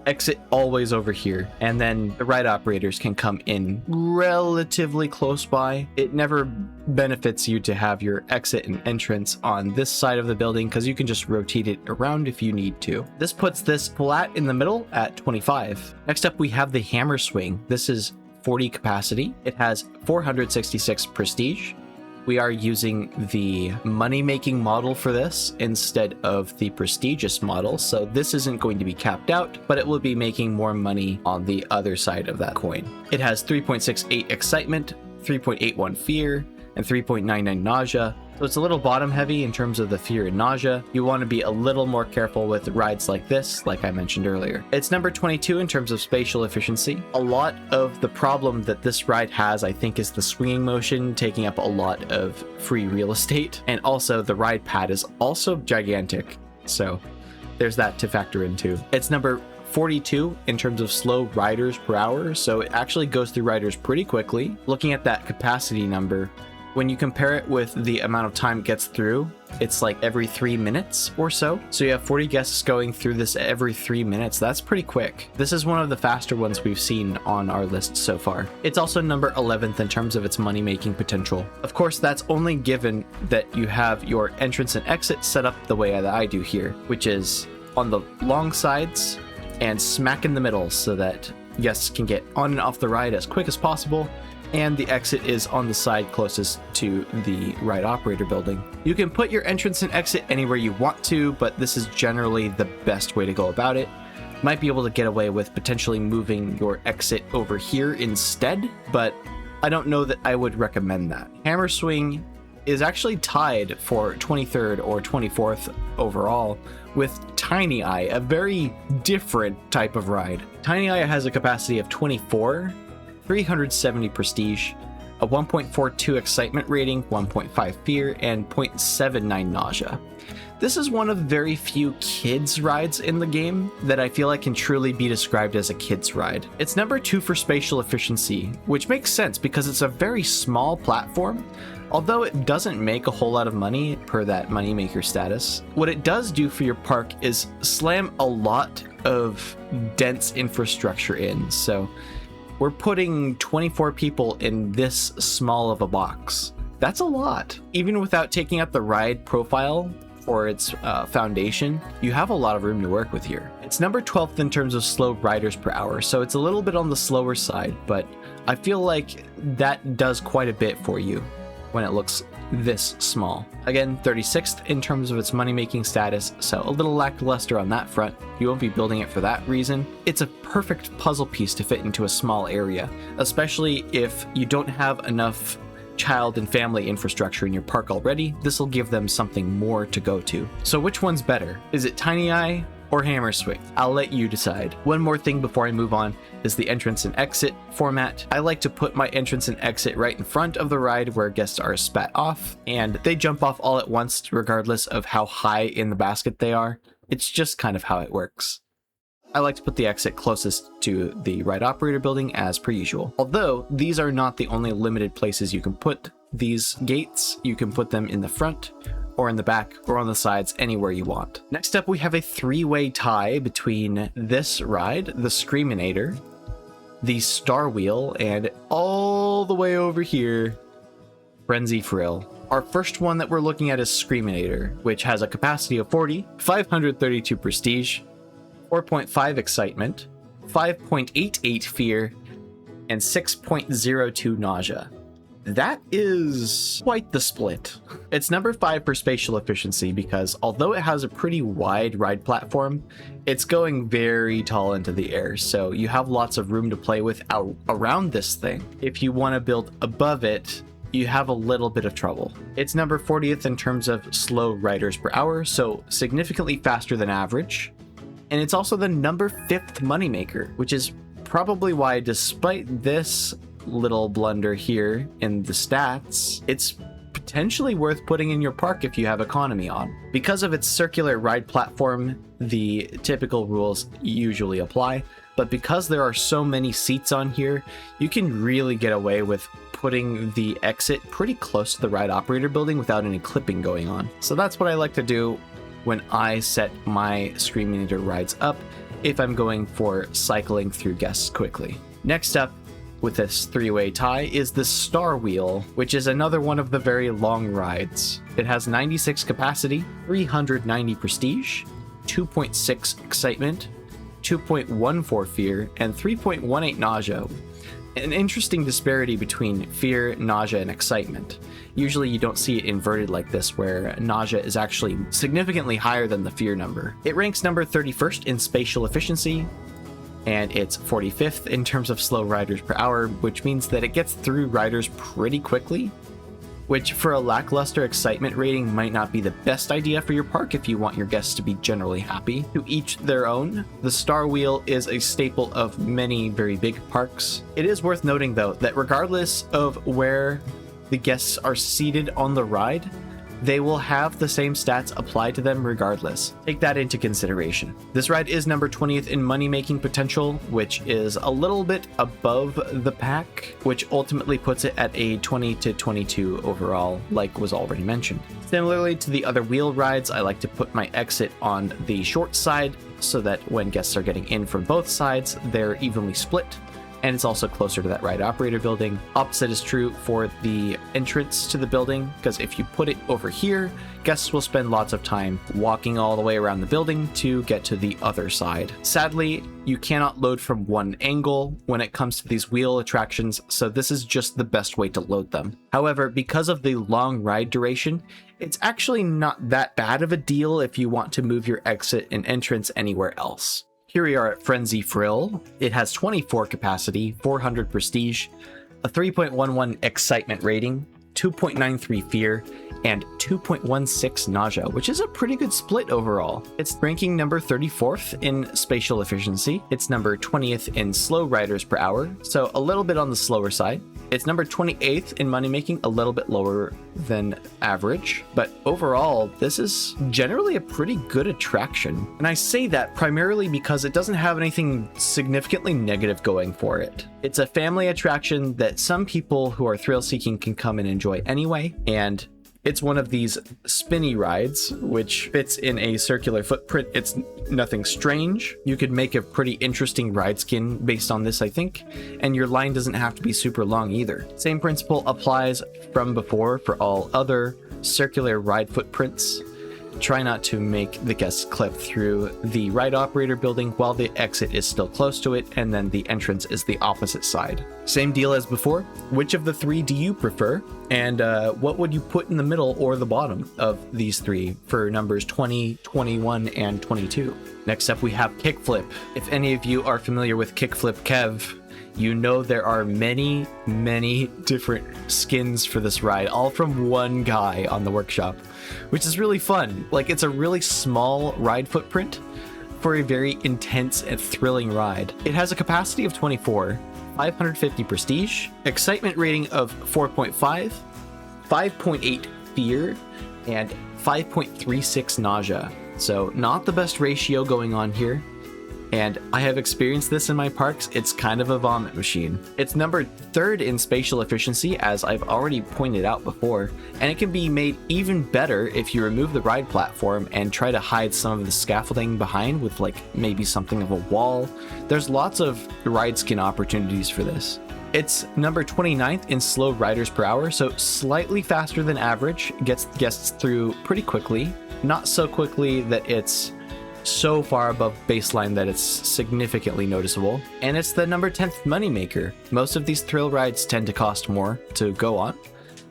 exit always over here, and then the ride operators can come in relatively close by. It never benefits you to have your exit and entrance on this side of the building because you can just rotate it around if you need to. This puts this flat in the middle at 25. Next up we have the Hammer Swing. This is 40 capacity. It has 466 prestige. We are using the money-making model for this instead of the prestigious model, so this isn't going to be capped out, but it will be making more money on the other side of that coin. It has 3.68 excitement, 3.81 fear, and 3.99 nausea, so it's a little bottom heavy in terms of the fear and nausea. You want to be a little more careful with rides like this, like I mentioned earlier. It's number 22 in terms of spatial efficiency. A lot of the problem that this ride has, I think, is the swinging motion taking up a lot of free real estate, and also the ride pad is also gigantic, so there's that to factor into. It's number 42 in terms of slow riders per hour, so it actually goes through riders pretty quickly. Looking at that capacity number, when you compare it with the amount of time it gets through, it's like every 3 minutes or so. So you have 40 guests going through this every 3 minutes. That's pretty quick. This is one of the faster ones we've seen on our list so far. It's also number 11th in terms of its money-making potential. Of course, that's only given that you have your entrance and exit set up the way that I do here, which is on the long sides and smack in the middle so that guests can get on and off the ride as quick as possible, and the exit is on the side closest to the ride operator building. You can put your entrance and exit anywhere you want to, but this is generally the best way to go about it. Might be able to get away with potentially moving your exit over here instead, but I don't know that I would recommend that. Hammer Swing is actually tied for 23rd or 24th overall with Tiny Eye, a very different type of ride. Tiny Eye has a capacity of 24, 370 prestige, a 1.42 excitement rating, 1.5 fear, and 0.79 nausea. This is one of very few kids rides in the game that I feel like can truly be described as a kids ride. It's number 2 for spatial efficiency, which makes sense because it's a very small platform. Although it doesn't make a whole lot of money per that moneymaker status, what it does do for your park is slam a lot of dense infrastructure in. So we're putting 24 people in this small of a box. That's a lot. Even without taking up the ride profile for its foundation, you have a lot of room to work with here. It's number 12th in terms of slow riders per hour, so it's a little bit on the slower side, but I feel like that does quite a bit for you when it looks this small. Again, 36th in terms of its money-making status, so a little lackluster on that front. You won't be building it for that reason. It's a perfect puzzle piece to fit into a small area, especially if you don't have enough child and family infrastructure in your park already. This will give them something more to go to. So which one's better? Is it Tiny Eye or Hammer Swing? I'll let you decide. One more thing before I move on is the entrance and exit format. I like to put my entrance and exit right in front of the ride where guests are spat off, and they jump off all at once regardless of how high in the basket they are. It's just kind of how it works. I like to put the exit closest to the ride operator building as per usual. Although these are not the only limited places you can put these gates. You can put them in the front or in the back or on the sides, anywhere you want. Next up, we have a three-way tie between this ride, the Screaminator, the Star Wheel, and all the way over here, Frenzy Frill. Our first one that we're looking at is Screaminator, which has a capacity of 40, 532 prestige, 4.5 excitement, 5.88 fear, and 6.02 nausea. That is quite the split. It's number 5 for spatial efficiency because although it has a pretty wide ride platform, it's going very tall into the air, so you have lots of room to play with around this thing. If you want to build above it, you have a little bit of trouble. It's number 40th in terms of slow riders per hour, so significantly faster than average. And it's also the number 5th moneymaker, which is probably why, despite this little blunder here in the stats, it's potentially worth putting in your park if you have economy on. Because of its circular ride platform, the typical rules usually apply, but because there are so many seats on here, you can really get away with putting the exit pretty close to the ride operator building without any clipping going on. So that's what I like to do when I set my Screaminator rides up if I'm going for cycling through guests quickly. Next up with this three-way tie is the Star Wheel, which is another one of the very long rides. It has 96 capacity, 390 prestige, 2.6 excitement, 2.14 fear, and 3.18 nausea. An interesting disparity between fear, nausea, and excitement. Usually you don't see it inverted like this, where nausea is actually significantly higher than the fear number. It ranks number 31st in spatial efficiency, and it's 45th in terms of slow riders per hour, which means that it gets through riders pretty quickly, which for a lackluster excitement rating might not be the best idea for your park if you want your guests to be generally happy. To each their own. The Star Wheel is a staple of many very big parks. It is worth noting though that regardless of where the guests are seated on the ride, they will have the same stats applied to them regardless. Take that into consideration. This ride is number 20th in money-making potential, which is a little bit above the pack, which ultimately puts it at a 20 to 22 overall, like was already mentioned. Similarly to the other wheel rides, I like to put my exit on the short side so that when guests are getting in from both sides, they're evenly split. And it's also closer to that ride operator building. Opposite is true for the entrance to the building, because if you put it over here, guests will spend lots of time walking all the way around the building to get to the other side. Sadly, you cannot load from one angle when it comes to these wheel attractions, so this is just the best way to load them. However, because of the long ride duration, it's actually not that bad of a deal if you want to move your exit and entrance anywhere else. Here we are at Frenzy Frill. It has 24 capacity, 400 prestige, a 3.11 excitement rating, 2.93 fear, and 2.16 nausea, which is a pretty good split overall. It's ranking number 34th in spatial efficiency. It's number 20th in slow riders per hour, so a little bit on the slower side. It's number 28th in money making, a little bit lower than average, but overall, this is generally a pretty good attraction. And I say that primarily because it doesn't have anything significantly negative going for it. It's a family attraction that some people who are thrill seeking can come and enjoy anyway, and It's one of these spinny rides, which fits in a circular footprint. It's nothing strange. You could make a pretty interesting ride skin based on this, I think, and your line doesn't have to be super long either. Same principle applies from before for all other circular ride footprints. Try not to make the guests clip through the ride operator building while the exit is still close to it, and then the entrance is the opposite side. Same deal as before. Which of the three do you prefer? And what would you put in the middle or the bottom of these three for numbers 20, 21, and 22? Next up, we have Kickflip. If any of you are familiar with Kickflip Kev, you know there are many, many different skins for this ride, all from one guy on the workshop, which is really fun. Like, it's a really small ride footprint for a very intense and thrilling ride. It has a capacity of 24, 550 prestige, excitement rating of 4.5, 5.8 fear, and 5.36 nausea. So not the best ratio going on here. And I have experienced this in my parks. It's kind of a vomit machine. It's numbered 3rd in spatial efficiency, as I've already pointed out before, and it can be made even better if you remove the ride platform and try to hide some of the scaffolding behind with like maybe something of a wall. There's lots of ride skin opportunities for this. It's number 29th in slow riders per hour, so slightly faster than average, gets guests through pretty quickly, not so quickly that it's so far above baseline that it's significantly noticeable. And it's the number 10th moneymaker. Most of these thrill rides tend to cost more to go on,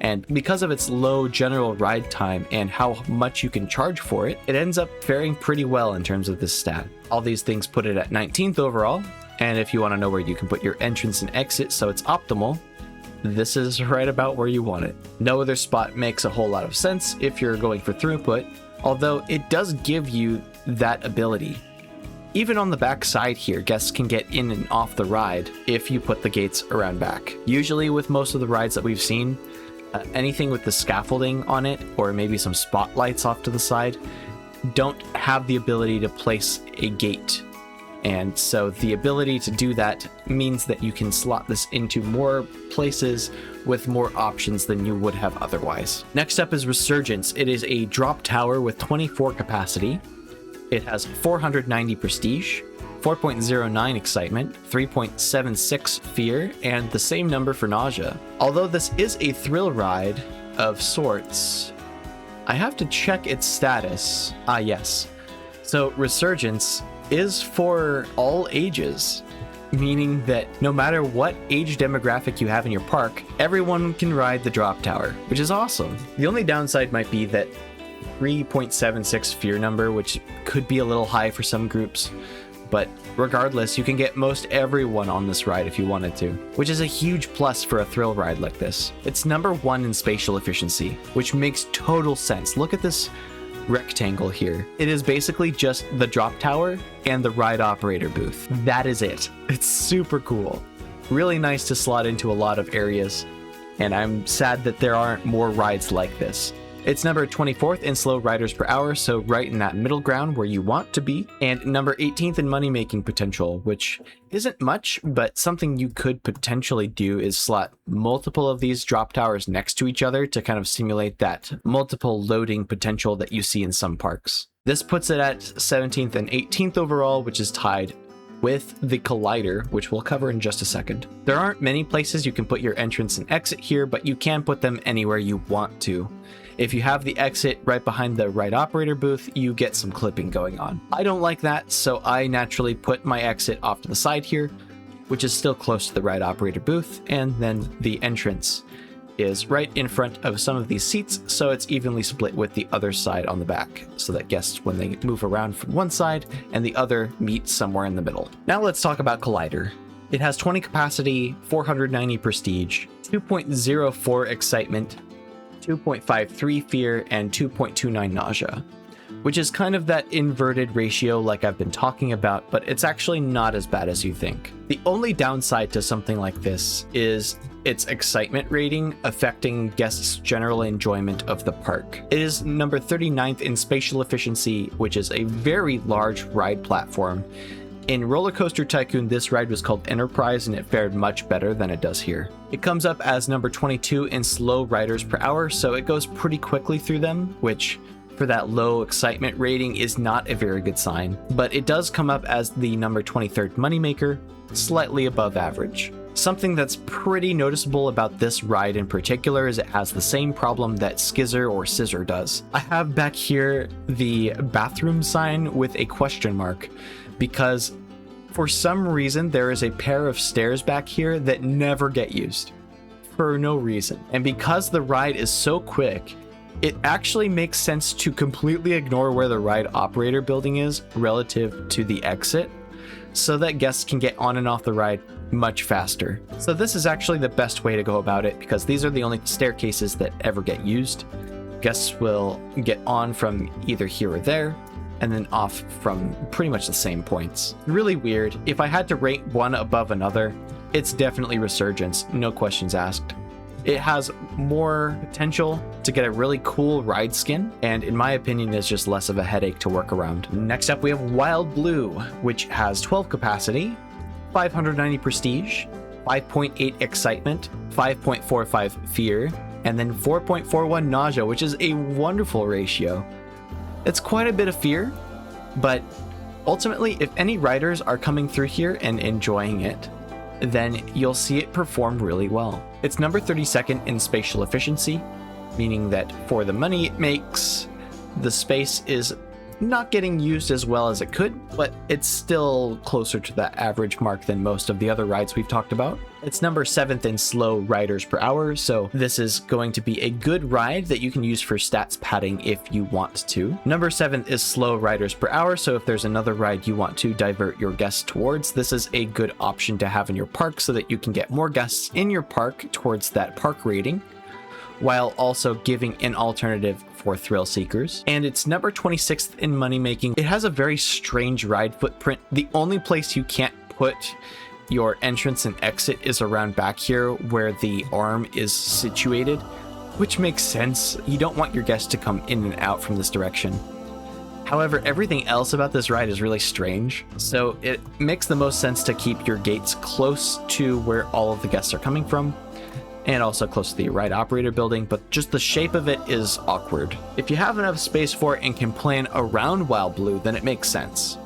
and because of its low general ride time and how much you can charge for it, it ends up faring pretty well in terms of this stat. All these things put it at 19th overall, and if you want to know where you can put your entrance and exit so it's optimal, this is right about where you want it. No other spot makes a whole lot of sense if you're going for throughput, although it does give you that ability. Even on the back side here, guests can get in and off the ride if you put the gates around back. Usually with most of the rides that we've seen, anything with the scaffolding on it, or maybe some spotlights off to the side, don't have the ability to place a gate. And so the ability to do that means that you can slot this into more places with more options than you would have otherwise. Next up is Resurgence. It is a drop tower with 24 capacity. It has 490 prestige, 4.09 excitement, 3.76 fear, and the same number for nausea. Although this is a thrill ride of sorts, I have to check its status. Ah, yes. So Resurgence is for all ages, meaning that no matter what age demographic you have in your park, everyone can ride the drop tower, which is awesome. The only downside might be that 3.76 fear number, which could be a little high for some groups, but regardless, you can get most everyone on this ride if you wanted to, which is a huge plus for a thrill ride like this. It's number 1 in spatial efficiency, which makes total sense. Look at this rectangle here. It is basically just the drop tower and the ride operator booth. That is it. It's super cool. Really nice to slot into a lot of areas, and I'm sad that there aren't more rides like this. It's number 24th in slow riders per hour, so right in that middle ground where you want to be, and number 18th in money-making potential, which isn't much, but something you could potentially do is slot multiple of these drop towers next to each other to kind of simulate that multiple loading potential that you see in some parks. This puts it at 17th and 18th overall, which is tied with the Collider, which we'll cover in just a second. There aren't many places you can put your entrance and exit here, but you can put them anywhere you want to. If you have the exit right behind the ride operator booth, you get some clipping going on. I don't like that, so I naturally put my exit off to the side here, which is still close to the ride operator booth, and then the entrance is right in front of some of these seats, so it's evenly split with the other side on the back, so that guests, when they move around from one side and the other, meet somewhere in the middle. Now let's talk about Collider. It has 20 capacity, 490 prestige, 2.04 excitement, 2.53 fear, and 2.29 nausea, which is kind of that inverted ratio like I've been talking about, but it's actually not as bad as you think. The only downside to something like this is its excitement rating affecting guests' general enjoyment of the park. It is number 39th in spatial efficiency, which is a very large ride platform, In Roller Coaster Tycoon, this ride was called Enterprise, and it fared much better than it does here. It comes up as number 22 in slow riders per hour, so it goes pretty quickly through them, which for that low excitement rating is not a very good sign. But it does come up as the number 23rd moneymaker, slightly above average. Something that's pretty noticeable about this ride in particular is it has the same problem that Scizzer or Scizzer does. I have back here the bathroom sign with a question mark, because for some reason there is a pair of stairs back here that never get used for no reason. And because the ride is so quick, it actually makes sense to completely ignore where the ride operator building is relative to the exit, so that guests can get on and off the ride much faster. So this is actually the best way to go about it, because these are the only staircases that ever get used. Guests will get on from either here or there, and then off from pretty much the same points. Really weird. If I had to rate one above another, it's definitely Resurgence, no questions asked. It has more potential to get a really cool ride skin, and in my opinion is just less of a headache to work around. Next up we have Wild Blue, which has 12 capacity, 590 prestige, 5.8 excitement, 5.45 fear, and then 4.41 nausea, which is a wonderful ratio. It's quite a bit of fear, but ultimately if any riders are coming through here and enjoying it, then you'll see it perform really well. It's number 32nd in spatial efficiency, meaning that for the money it makes, the space is not getting used as well as it could, but it's still closer to that average mark than most of the other rides we've talked about. It's number 7th in slow riders per hour, so this is going to be a good ride that you can use for stats padding if you want to. Number 7 is slow riders per hour, so if there's another ride you want to divert your guests towards, this is a good option to have in your park so that you can get more guests in your park towards that park rating, while also giving an alternative for thrill seekers. And it's number 26th in money making. It has a very strange ride footprint. The only place you can't put your entrance and exit is around back here where the arm is situated, which makes sense. You don't want your guests to come in and out from this direction. However, everything else about this ride is really strange, so it makes the most sense to keep your gates close to where all of the guests are coming from, and also close to the ride operator building, but just the shape of it is awkward. If you have enough space for it and can plan around Wild Blue, then it makes sense.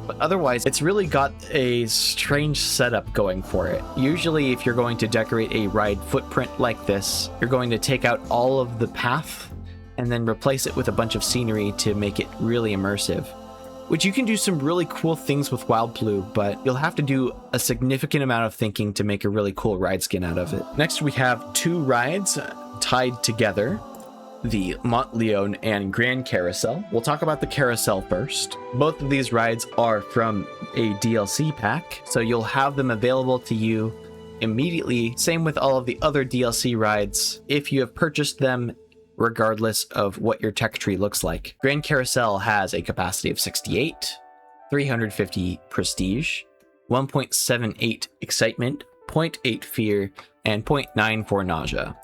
But otherwise, it's really got a strange setup going for it. Usually, if you're going to decorate a ride footprint like this, you're going to take out all of the path and then replace it with a bunch of scenery to make it really immersive. Which you can do some really cool things with Wild Blue, but you'll have to do a significant amount of thinking to make a really cool ride skin out of it. Next, we have two rides tied together, the Monte Leone and Grand Carousel. We'll talk about the Carousel first. Both of these rides are from a DLC pack, so you'll have them available to you immediately. Same with all of the other DLC rides if you have purchased them, regardless of what your tech tree looks like. Grand Carousel has a capacity of 68, 350 prestige, 1.78 excitement, 0.8 fear, and 0.94 nausea.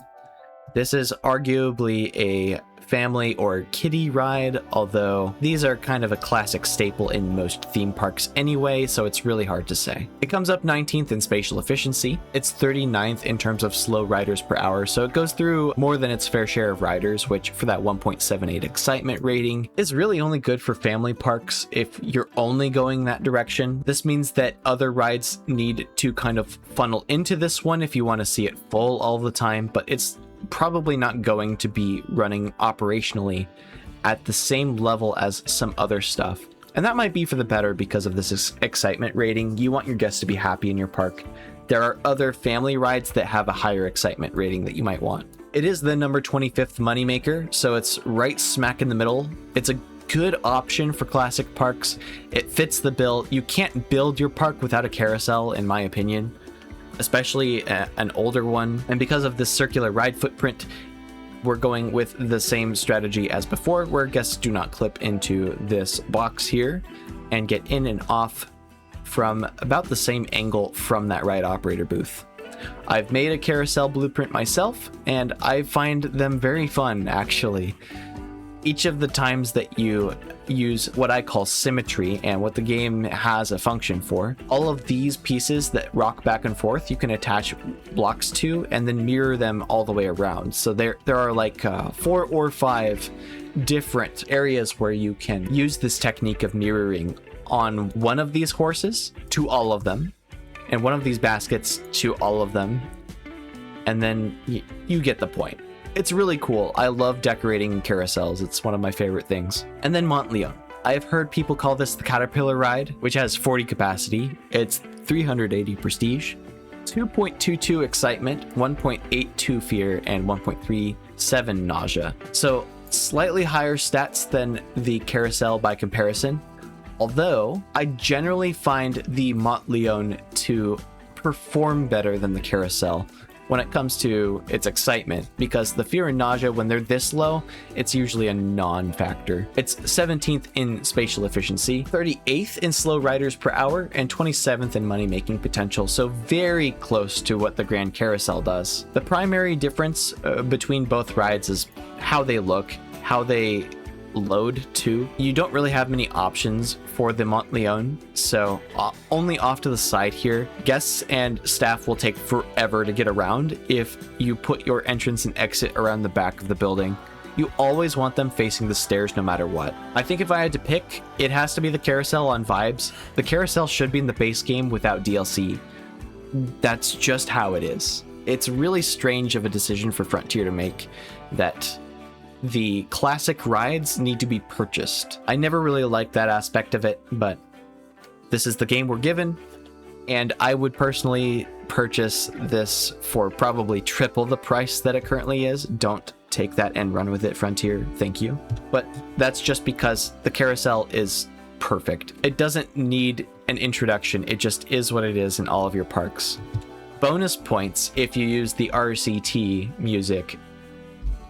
This is arguably a family or kiddie ride, although these are kind of a classic staple in most theme parks anyway, so it's really hard to say. It comes up 19th in spatial efficiency. It's 39th in terms of slow riders per hour, so it goes through more than its fair share of riders, which for that 1.78 excitement rating is really only good for family parks if you're only going that direction. This means that other rides need to kind of funnel into this one if you want to see it full all the time, but it's probably not going to be running operationally at the same level as some other stuff. And that might be for the better because of this excitement rating. You want your guests to be happy in your park. There are other family rides that have a higher excitement rating that you might want. It is the number 25th moneymaker, so it's right smack in the middle. It's a good option for classic parks. It fits the bill. You can't build your park without a carousel, in my opinion, especially an older one. And because of this circular ride footprint, we're going with the same strategy as before, where guests do not clip into this box here and get in and off from about the same angle from that ride operator booth. I've made a carousel blueprint myself, and I find them very fun, actually. Each of the times that you use what I call symmetry and what the game has a function for, all of these pieces that rock back and forth, you can attach blocks to and then mirror them all the way around. So there are like 4 or 5 different areas where you can use this technique of mirroring on one of these horses to all of them, and one of these baskets to all of them, and then you get the point. It's really cool. I love decorating carousels. It's one of my favorite things. And then Monte Leone. I have heard people call this the Caterpillar ride, which has 40 capacity. It's 380 prestige, 2.22 excitement, 1.82 fear, and 1.37 nausea. So slightly higher stats than the Carousel by comparison. Although I generally find the Monte Leone to perform better than the Carousel when it comes to its excitement, because the fear and nausea, when they're this low, it's usually a non-factor. It's 17th in spatial efficiency, 38th in slow riders per hour, and 27th in money-making potential, so very close to what the Grand Carousel does. The primary difference between both rides is how they look, how they load too. You don't really have many options for the Monte Leone, so only off to the side here. Guests and staff will take forever to get around if you put your entrance and exit around the back of the building. You always want them facing the stairs no matter what. I think if I had to pick, it has to be the Carousel on vibes. The Carousel should be in the base game without DLC. That's just how it is. It's really strange of a decision for Frontier to make that the classic rides need to be purchased. I never really liked that aspect of it, but this is the game we're given, and I would personally purchase this for probably triple the price that it currently is. Don't take that and run with it, Frontier. Thank you. But that's just because the Carousel is perfect. It doesn't need an introduction. It just is what it is in all of your parks. Bonus points if you use the RCT music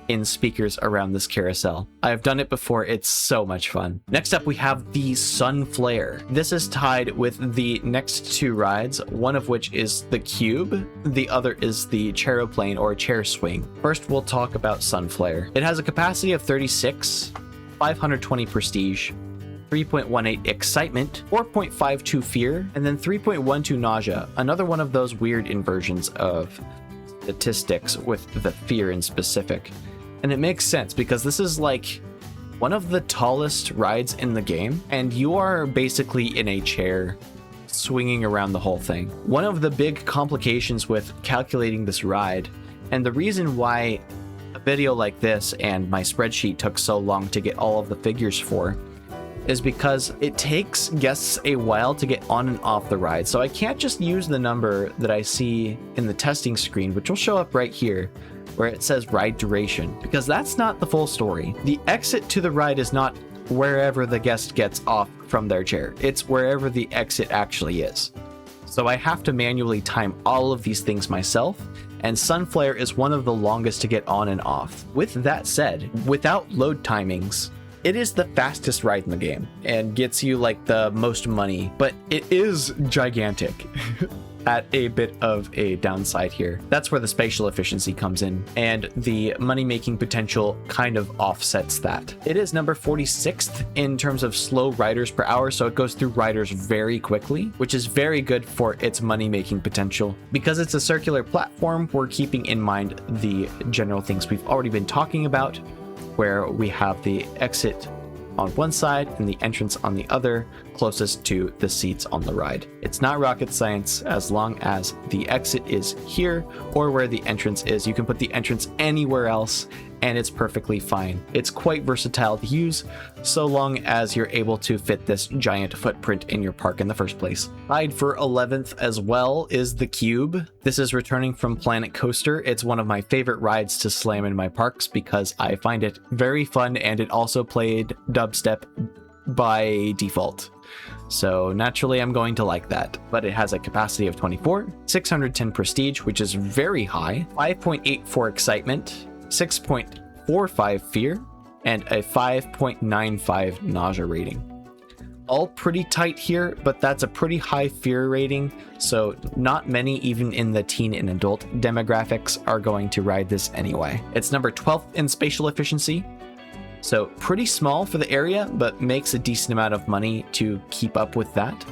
in speakers around this carousel. I have done it before. It's so much fun. Next up, we have the Sun Flare. This is tied with the next 2 rides, one of which is the Cube. The other is the Charoplane or Chair Swing. First, we'll talk about Sun Flare. It has a capacity of 36, 520 prestige, 3.18 excitement, 4.52 fear, and then 3.12 nausea. Another one of those weird inversions of statistics with the fear in specific. And it makes sense because this is like one of the tallest rides in the game, and you are basically in a chair swinging around the whole thing. One of the big complications with calculating this ride, and the reason why a video like this and my spreadsheet took so long to get all of the figures for, is because it takes guests a while to get on and off the ride. So I can't just use the number that I see in the testing screen, which will show up right here, where it says ride duration, because that's not the full story. The exit to the ride is not wherever the guest gets off from their chair. It's wherever the exit actually is. So I have to manually time all of these things myself, and Sun Flare is one of the longest to get on and off. With that said, without load timings, it is the fastest ride in the game and gets you like the most money, but it is gigantic at a bit of a downside here. That's where the spatial efficiency comes in, and the money-making potential kind of offsets that. It is number 46th in terms of slow riders per hour, so it goes through riders very quickly, which is very good for its money-making potential. Because it's a circular platform, we're keeping in mind the general things we've already been talking about, where we have the exit on one side and the entrance on the other, closest to the seats on the ride. It's not rocket science. As long as the exit is here or where the entrance is, you can put the entrance anywhere else and it's perfectly fine. It's quite versatile to use, so long as you're able to fit this giant footprint in your park in the first place. Tied for 11th as well is the Cube. This is returning from Planet Coaster. It's one of my favorite rides to slam in my parks because I find it very fun, and it also played dubstep by default. So naturally I'm going to like that. But it has a capacity of 24, 610 prestige, which is very high, 5.84 excitement, 6.45 fear, and a 5.95 nausea rating. All pretty tight here, but that's a pretty high fear rating, so not many even in the teen and adult demographics are going to ride this anyway. It's number 12th in spatial efficiency, So pretty small for the area, but makes a decent amount of money to keep up with that.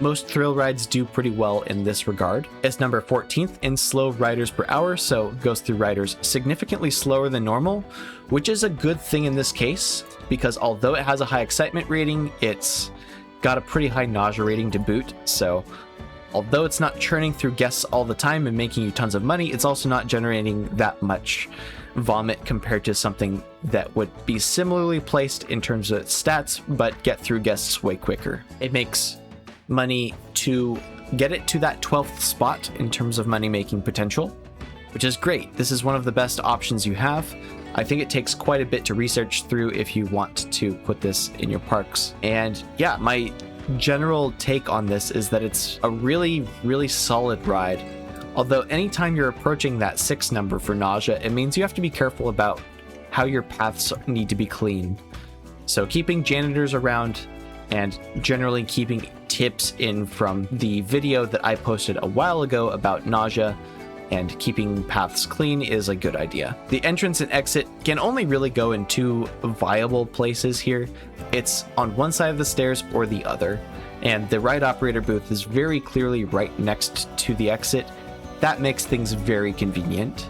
Most thrill rides do pretty well in this regard. It's number 14th in slow riders per hour, so goes through riders significantly slower than normal, which is a good thing in this case, because although it has a high excitement rating, it's got a pretty high nausea rating to boot. So although it's not churning through guests all the time and making you tons of money, it's also not generating that much vomit compared to something that would be similarly placed in terms of stats, but get through guests way quicker. It makes money to get it to that 12th spot in terms of money making potential, which is great. This is one of the best options you have. I think it takes quite a bit to research through if you want to put this in your parks. And yeah, my general take on this is that it's a really, really solid ride. Although anytime you're approaching that 6 number for nausea, it means you have to be careful about how your paths need to be clean. So keeping janitors around and generally keeping tips in from the video that I posted a while ago about nausea and keeping paths clean is a good idea. The entrance and exit can only really go in 2 viable places here. It's on one side of the stairs or the other, and the ride operator booth is very clearly right next to the exit. That makes things very convenient.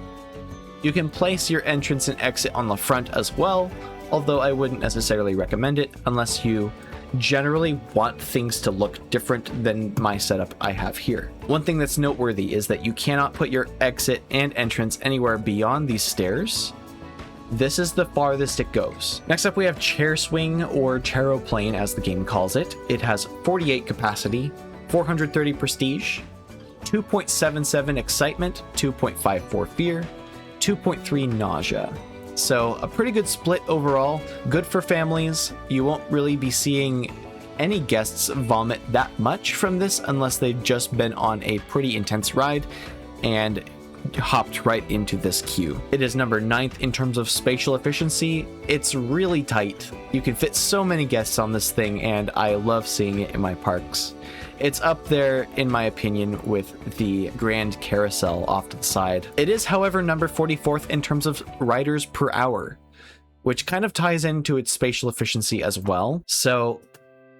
You can place your entrance and exit on the front as well, although I wouldn't necessarily recommend it unless you generally want things to look different than my setup I have here. One thing that's noteworthy is that you cannot put your exit and entrance anywhere beyond these stairs. This is the farthest it goes. Next up we have Chair Swing, or Charoplane as the game calls it. It has 48 capacity, 430 prestige, 2.77 excitement, 2.54 fear, 2.3 nausea. So a pretty good split overall, good for families. You won't really be seeing any guests vomit that much from this unless they've just been on a pretty intense ride and hopped right into this queue. It is number 9th in terms of spatial efficiency. It's really tight. You can fit so many guests on this thing, and I love seeing it in my parks. It's up there, in my opinion, with the Grand Carousel off to the side. It is, however, number 44th in terms of riders per hour, which kind of ties into its spatial efficiency as well. So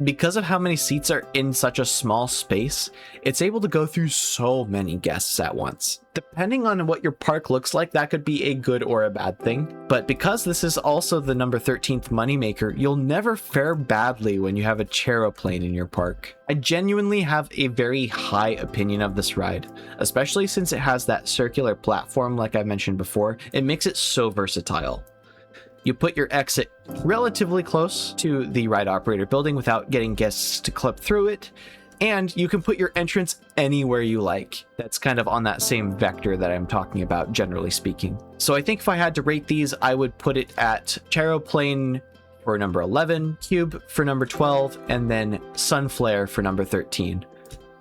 because of how many seats are in such a small space, it's able to go through so many guests at once. Depending on what your park looks like, that could be a good or a bad thing. But because this is also the number 13th moneymaker, you'll never fare badly when you have a Charoplane in your park. I genuinely have a very high opinion of this ride, especially since it has that circular platform like I mentioned before. It makes it so versatile. You put your exit relatively close to the ride operator building without getting guests to clip through it, and you can put your entrance anywhere you like. That's kind of on that same vector that I'm talking about, generally speaking. So I think if I had to rate these, I would put it at Charoplane for number 11, Cube for number 12, and then Sunflare for number 13.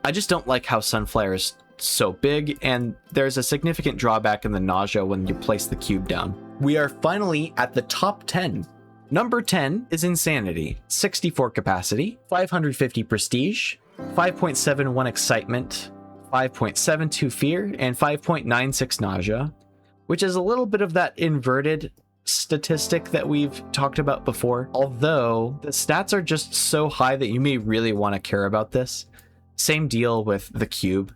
I just don't like how Sunflare is so big, and there's a significant drawback in the nausea when you place the cube down. We are finally at the top 10. Number 10 is Insanity. 64 capacity, 550 prestige, 5.71 excitement, 5.72 fear, and 5.96 nausea, which is a little bit of that inverted statistic that we've talked about before, although the stats are just so high that you may really want to care about this. Same deal with the cube,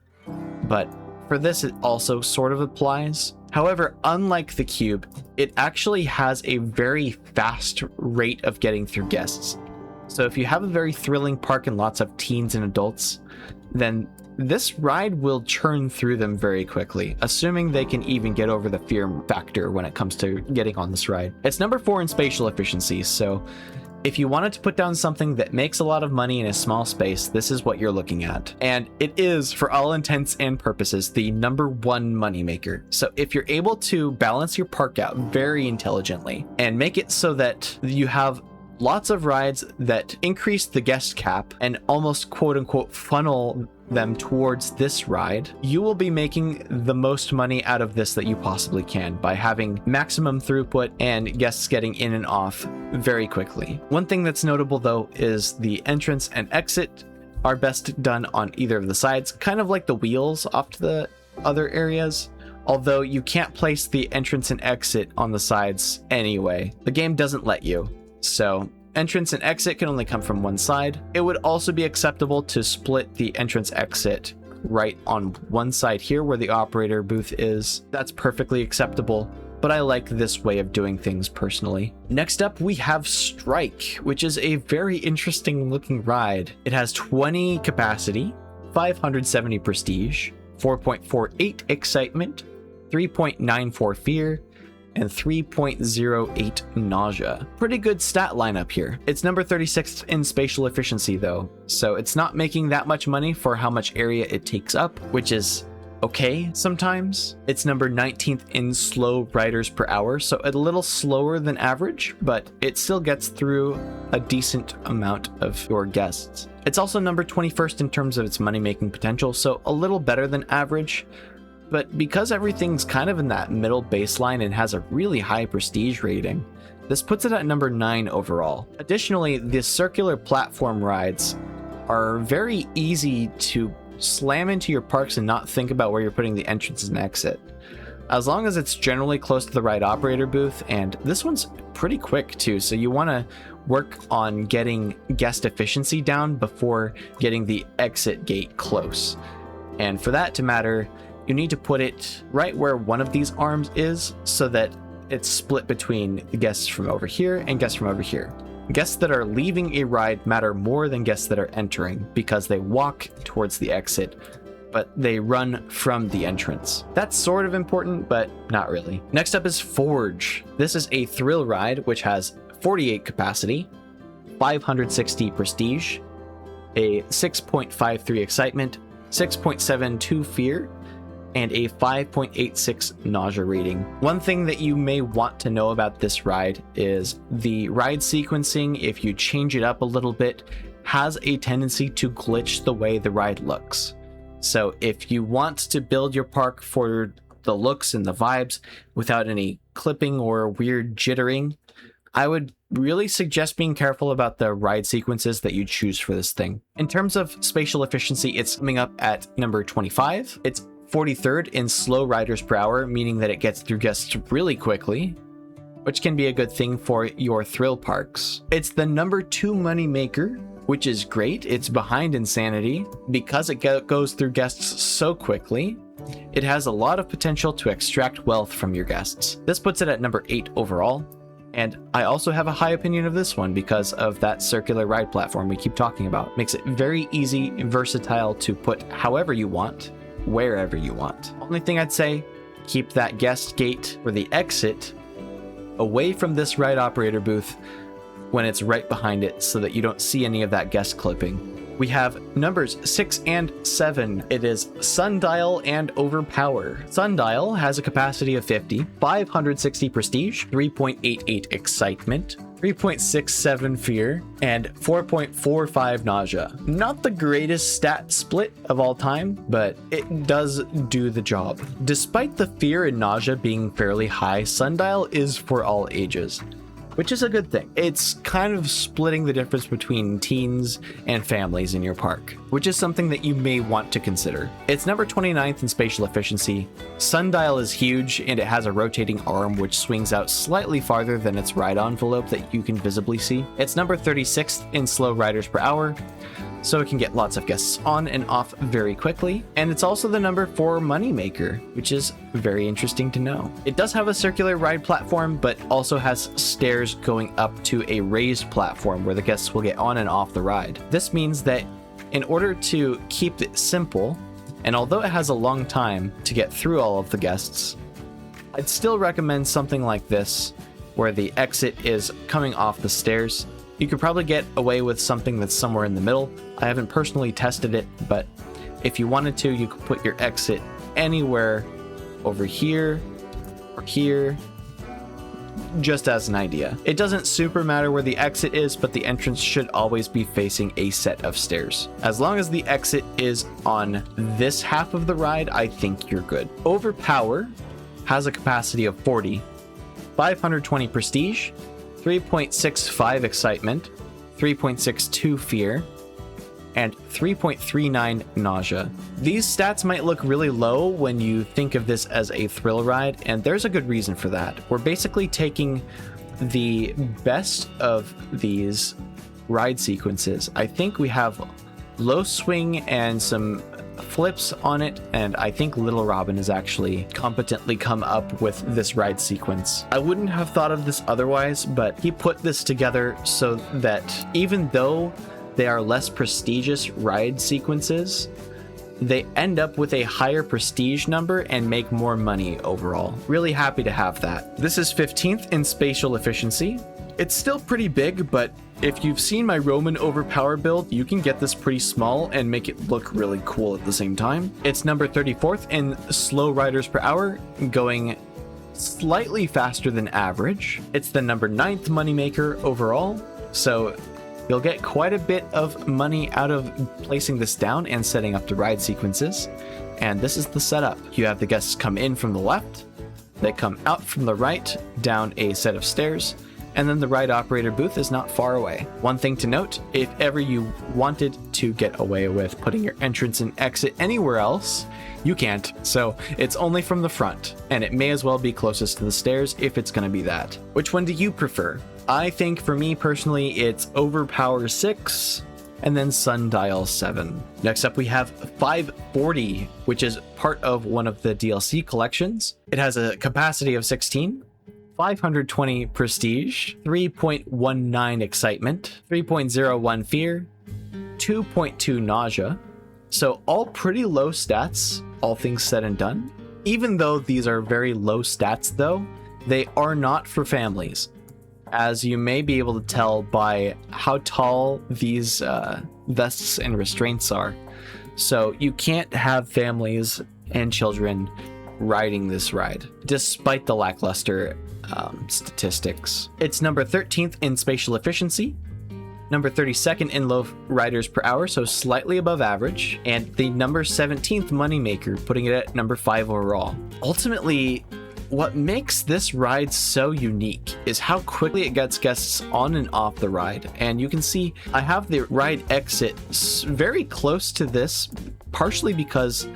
but for this it also sort of applies. However, unlike the cube, it actually has a very fast rate of getting through guests. So if you have a very thrilling park and lots of teens and adults, then this ride will churn through them very quickly, assuming they can even get over the fear factor when it comes to getting on this ride. It's number 4 in spatial efficiency, so if you wanted to put down something that makes a lot of money in a small space, this is what you're looking at. And it is, for all intents and purposes, the number 1 moneymaker. So if you're able to balance your park out very intelligently and make it so that you have lots of rides that increase the guest cap and almost quote-unquote funnel them towards this ride, you will be making the most money out of this that you possibly can by having maximum throughput and guests getting in and off very quickly. One thing that's notable though is the entrance and exit are best done on either of the sides, kind of like the wheels off to the other areas, although you can't place the entrance and exit on the sides anyway. The game doesn't let you. So entrance and exit can only come from one side. It would also be acceptable to split the entrance exit right on one side here where the operator booth is. That's perfectly acceptable, but I like this way of doing things personally. Next up, we have Strike, which is a very interesting looking ride. It has 20 capacity, 570 prestige, 4.48 excitement, 3.94 fear, and 3.08 nausea. Pretty good stat lineup here. It's number 36 in spatial efficiency though, so it's not making that much money for how much area it takes up, which is okay sometimes. It's number 19th in slow riders per hour, so a little slower than average, but it still gets through a decent amount of your guests. It's also number 21st in terms of its money-making potential, so a little better than average. But because everything's kind of in that middle baseline and has a really high prestige rating, this puts it at number 9 overall. Additionally, the circular platform rides are very easy to slam into your parks and not think about where you're putting the entrance and exit. As long as it's generally close to the ride operator booth, and this one's pretty quick too, so you want to work on getting guest efficiency down before getting the exit gate close. And for that to matter, you need to put it right where one of these arms is so that it's split between the guests from over here and guests from over here. Guests that are leaving a ride matter more than guests that are entering because they walk towards the exit, but they run from the entrance. That's sort of important, but not really. Next up is Forge. This is a thrill ride which has 48 capacity, 560 prestige, a 6.53 excitement, 6.72 fear, and a 5.86 nausea rating. One thing that you may want to know about this ride is the ride sequencing, if you change it up a little bit, has a tendency to glitch the way the ride looks. So if you want to build your park for the looks and the vibes without any clipping or weird jittering, I would really suggest being careful about the ride sequences that you choose for this thing. In terms of spatial efficiency, it's coming up at number 25. It's 43rd in slow riders per hour, meaning that it gets through guests really quickly, which can be a good thing for your thrill parks. It's the number 2 money maker, which is great. It's behind Insanity because it goes through guests so quickly. It has a lot of potential to extract wealth from your guests. This puts it at number 8 overall. And I also have a high opinion of this one because of that circular ride platform we keep talking about. Makes it very easy and versatile to put however you want, wherever you want. Only thing I'd say, keep that guest gate for the exit away from this ride operator booth when it's right behind it so that you don't see any of that guest clipping. We have numbers 6 and 7. It is Sundial and Overpower. Sundial has a capacity of 50, 560 prestige, 3.88 excitement, 3.67 fear, and 4.45 nausea. Not the greatest stat split of all time, but it does do the job. Despite the fear and nausea being fairly high, Sundial is for all ages, which is a good thing. It's kind of splitting the difference between teens and families in your park, which is something that you may want to consider. It's number 29th in spatial efficiency. Sundial is huge, and it has a rotating arm which swings out slightly farther than its ride envelope that you can visibly see. It's number 36th in slow riders per hour, so it can get lots of guests on and off very quickly. And it's also the number 4 moneymaker, which is very interesting to know. It does have a circular ride platform, but also has stairs going up to a raised platform where the guests will get on and off the ride. This means that in order to keep it simple, and although it has a long time to get through all of the guests, I'd still recommend something like this, where the exit is coming off the stairs. You could probably get away with something that's somewhere in the middle. I haven't personally tested it, but if you wanted to, you could put your exit anywhere over here or here, just as an idea. It doesn't super matter where the exit is, but the entrance should always be facing a set of stairs. As long as the exit is on this half of the ride, I think you're good. Overpower has a capacity of 40, 520 prestige, 3.65 excitement, 3.62 fear, and 3.39 nausea. These stats might look really low when you think of this as a thrill ride, and there's a good reason for that. We're basically taking the best of these ride sequences. I think we have low swing and some flips on it, and I think Little Robin has actually competently come up with this ride sequence. I wouldn't have thought of this otherwise, but he put this together so that even though they are less prestigious ride sequences, they end up with a higher prestige number and make more money overall. Really happy to have that. This is 15th in spatial efficiency. It's still pretty big, but if you've seen my Roman Overpower build, you can get this pretty small and make it look really cool at the same time. It's number 34th in slow riders per hour, going slightly faster than average. It's the number 9th moneymaker overall, so you'll get quite a bit of money out of placing this down and setting up the ride sequences. And this is the setup. You have the guests come in from the left, they come out from the right, down a set of stairs, and then the ride operator booth is not far away. One thing to note, if ever you wanted to get away with putting your entrance and exit anywhere else, you can't. So it's only from the front, and it may as well be closest to the stairs if it's going to be that. Which one do you prefer? I think for me personally, it's Overpower 6 and then Sundial 7. Next up, we have 540, which is part of one of the DLC collections. It has a capacity of 16, 520 prestige, 3.19 excitement, 3.01 fear, 2.2 nausea. So all pretty low stats, all things said and done. Even though these are very low stats though, they are not for families, as you may be able to tell by how tall these vests and restraints are. So you can't have families and children riding this ride, despite the lackluster statistics. It's number 13th in spatial efficiency, number 32nd in low riders per hour, so slightly above average, and the number 17th moneymaker, putting it at number 5 overall. Ultimately, what makes this ride so unique is how quickly it gets guests on and off the ride. And you can see I have the ride exit very close to this, partially because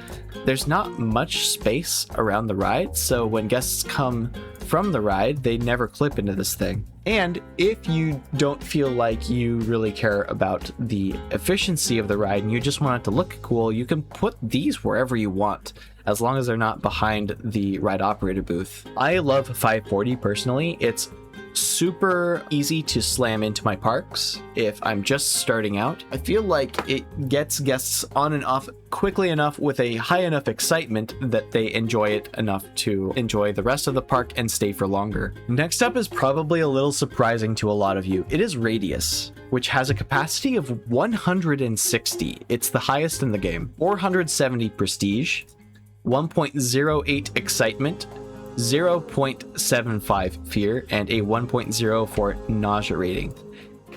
there's not much space around the ride. So when guests come from the ride, they never clip into this thing. And if you don't feel like you really care about the efficiency of the ride and you just want it to look cool, you can put these wherever you want, as long as they're not behind the ride operator booth. I love 540 personally. It's super easy to slam into my parks if I'm just starting out. I feel like it gets guests on and off quickly enough with a high enough excitement that they enjoy it enough to enjoy the rest of the park and stay for longer. Next up is probably a little surprising to a lot of you. It is Radius, which has a capacity of 160. It's the highest in the game. 470 prestige, 1.08 excitement, 0.75 fear, and a 1.04 nausea rating.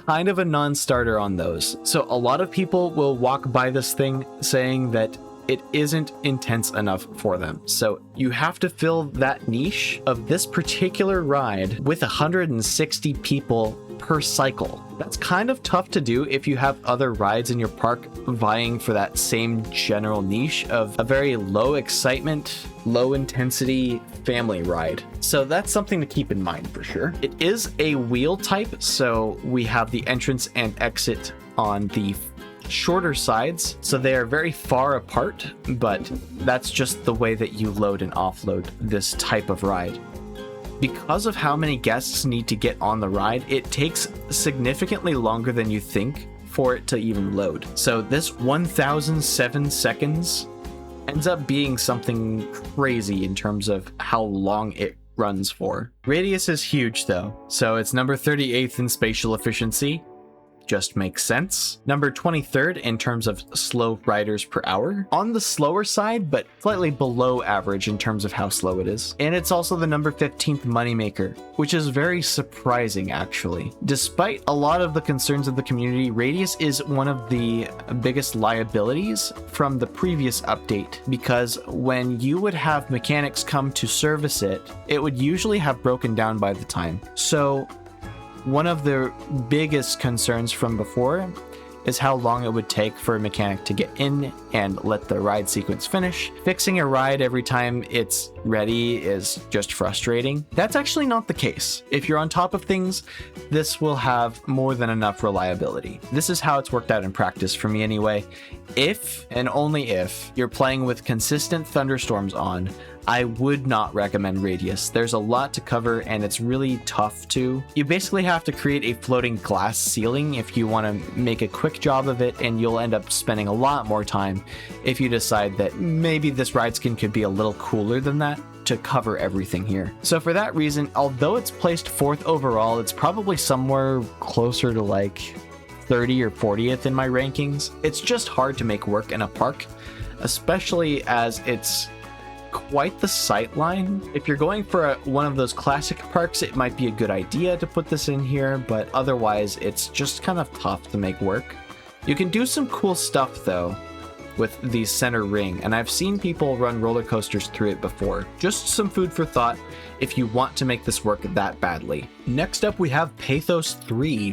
Kind of a non-starter on those. So a lot of people will walk by this thing saying that it isn't intense enough for them. So you have to fill that niche of this particular ride with 160 people per cycle. That's kind of tough to do if you have other rides in your park vying for that same general niche of a very low excitement, low intensity family ride. So that's something to keep in mind for sure. It is a wheel type, so we have the entrance and exit on the shorter sides, so they are very far apart, but that's just the way that you load and offload this type of ride. Because of how many guests need to get on the ride, it takes significantly longer than you think for it to even load. So this 1007 seconds ends up being something crazy in terms of how long it runs for. Radius is huge though, so it's number 38th in spatial efficiency. Just makes sense. Number 23rd in terms of slow riders per hour. On the slower side, but slightly below average in terms of how slow it is. And it's also the number 15th moneymaker, which is very surprising actually. Despite a lot of the concerns of the community, Radius is one of the biggest liabilities from the previous update, because when you would have mechanics come to service it, it would usually have broken down by the time. So one of the biggest concerns from before is how long it would take for a mechanic to get in and let the ride sequence finish. Fixing a ride every time it's ready is just frustrating. That's actually not the case. If you're on top of things, this will have more than enough reliability. This is how it's worked out in practice for me anyway. If, and only if, you're playing with consistent thunderstorms on, I would not recommend Radius. There's a lot to cover and it's really tough to. You basically have to create a floating glass ceiling if you want to make a quick job of it, and you'll end up spending a lot more time if you decide that maybe this ride skin could be a little cooler than that to cover everything here. So for that reason, although it's placed 4th overall, it's probably somewhere closer to like 30 or 40th in my rankings. It's just hard to make work in a park, especially as it's quite the sight line. If you're going for one of those classic parks, it might be a good idea to put this in here, but otherwise it's just kind of tough to make work. You can do some cool stuff though with the center ring, and I've seen people run roller coasters through it before. Just some food for thought if you want to make this work that badly. Next up we have Pathos III,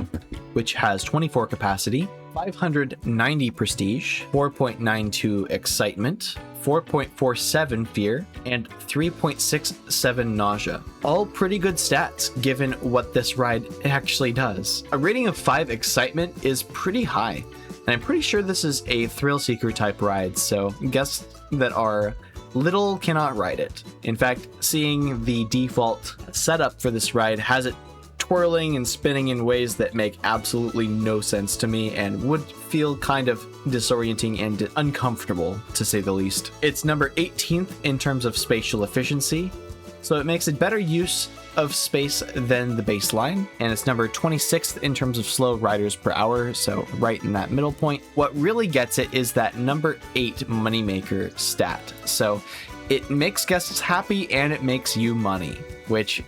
which has 24 capacity, 590 prestige, 4.92 excitement, 4.47 fear, and 3.67 nausea. All pretty good stats given what this ride actually does. A rating of 5 excitement is pretty high, and I'm pretty sure this is a thrill seeker type ride, so guests that are little cannot ride it. In fact, seeing the default setup for this ride has it twirling and spinning in ways that make absolutely no sense to me and would feel kind of disorienting and uncomfortable, to say the least. It's number 18th in terms of spatial efficiency, so it makes a better use of space than the baseline, and it's number 26th in terms of slow riders per hour, so right in that middle point. What really gets it is that number 8 moneymaker stat, so it makes guests happy and it makes you money, which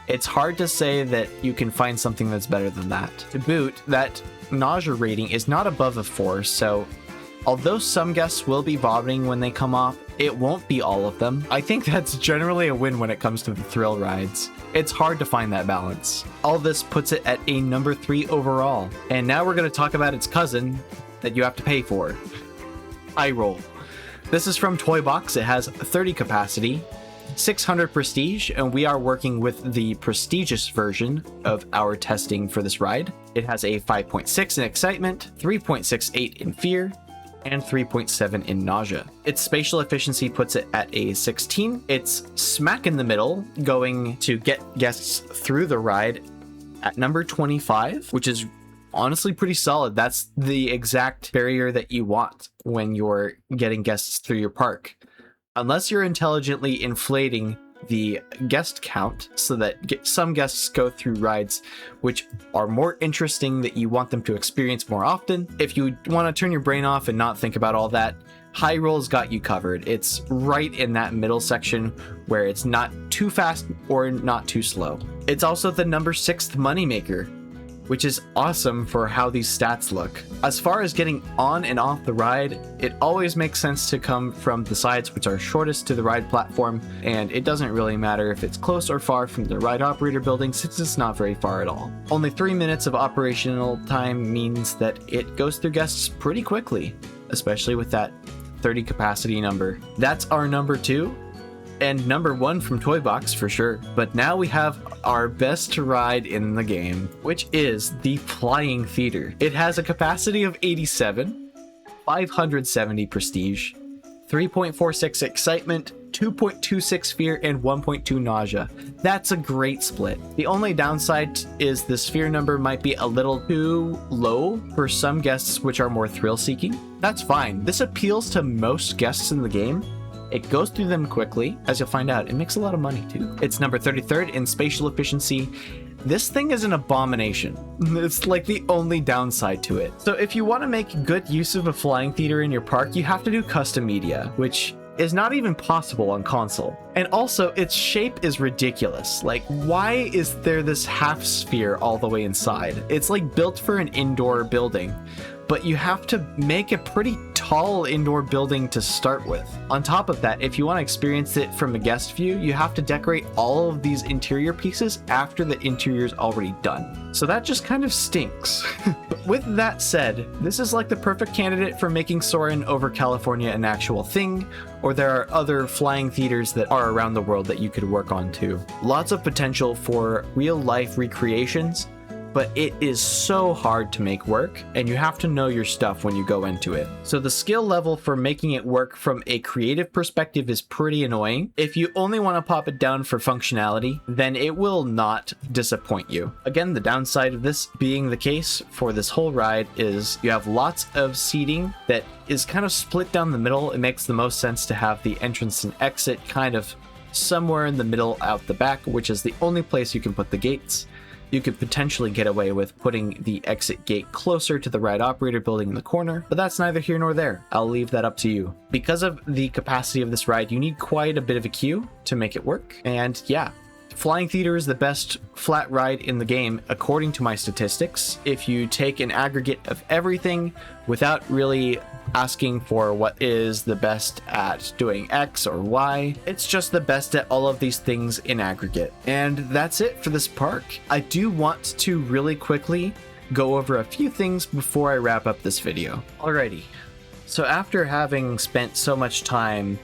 it's hard to say that you can find something that's better than that. To boot, that nausea rating is not above a 4, so although some guests will be vomiting when they come off, it won't be all of them. I think that's generally a win when it comes to the thrill rides. It's hard to find that balance. All this puts it at a number 3 overall. And now we're going to talk about its cousin that you have to pay for, Highroll. This is from Toy Box. It has 30 capacity, 600 prestige, and we are working with the prestigious version of our testing for this ride. It has a 5.6 in excitement, 3.68 in fear, and 3.7 in nausea. Its spatial efficiency puts it at a 16. It's smack in the middle, going to get guests through the ride at number 25, which is honestly pretty solid. That's the exact barrier that you want when you're getting guests through your park. Unless you're intelligently inflating the guest count so that some guests go through rides which are more interesting that you want them to experience more often. If you want to turn your brain off and not think about all that, Highroll's got you covered. It's right in that middle section where it's not too fast or not too slow. It's also the number 6th moneymaker, which is awesome for how these stats look. As far as getting on and off the ride, it always makes sense to come from the sides which are shortest to the ride platform, and it doesn't really matter if it's close or far from the ride operator building since it's not very far at all. Only 3 minutes of operational time means that it goes through guests pretty quickly, especially with that 30 capacity number. That's our number 2. And number 1 from Toy Box for sure. But now we have our best ride in the game, which is the Flying Theater. It has a capacity of 87, 570 prestige, 3.46 excitement, 2.26 fear, and 1.2 nausea. That's a great split. The only downside is the sphere number might be a little too low for some guests which are more thrill seeking. That's fine. This appeals to most guests in the game. It goes through them quickly. As you'll find out, it makes a lot of money too. It's number 33rd in spatial efficiency. This thing is an abomination. It's like the only downside to it. So if you want to make good use of a flying theater in your park, you have to do custom media, which is not even possible on console. And also, its shape is ridiculous. Like, why is there this half sphere all the way inside? It's like built for an indoor building, but you have to make a pretty tall tall indoor building to start with. On top of that, if you want to experience it from a guest view, you have to decorate all of these interior pieces after the interior is already done. So that just kind of stinks. With that said, this is like the perfect candidate for making Soarin' over California an actual thing, or there are other flying theaters that are around the world that you could work on too. Lots of potential for real-life recreations, but it is so hard to make work, and you have to know your stuff when you go into it. So the skill level for making it work from a creative perspective is pretty annoying. If you only want to pop it down for functionality, then it will not disappoint you. Again, the downside of this being the case for this whole ride is you have lots of seating that is kind of split down the middle. It makes the most sense to have the entrance and exit kind of somewhere in the middle out the back, which is the only place you can put the gates. You could potentially get away with putting the exit gate closer to the ride operator building in the corner, but that's neither here nor there. I'll leave that up to you. Because of the capacity of this ride, you need quite a bit of a queue to make it work. And yeah, Flying Theater is the best flat ride in the game, according to my statistics. If you take an aggregate of everything without really asking for what is the best at doing X or Y, it's just the best at all of these things in aggregate. And that's it for this park. I do want to really quickly go over a few things before I wrap up this video. Alrighty, so after having spent so much time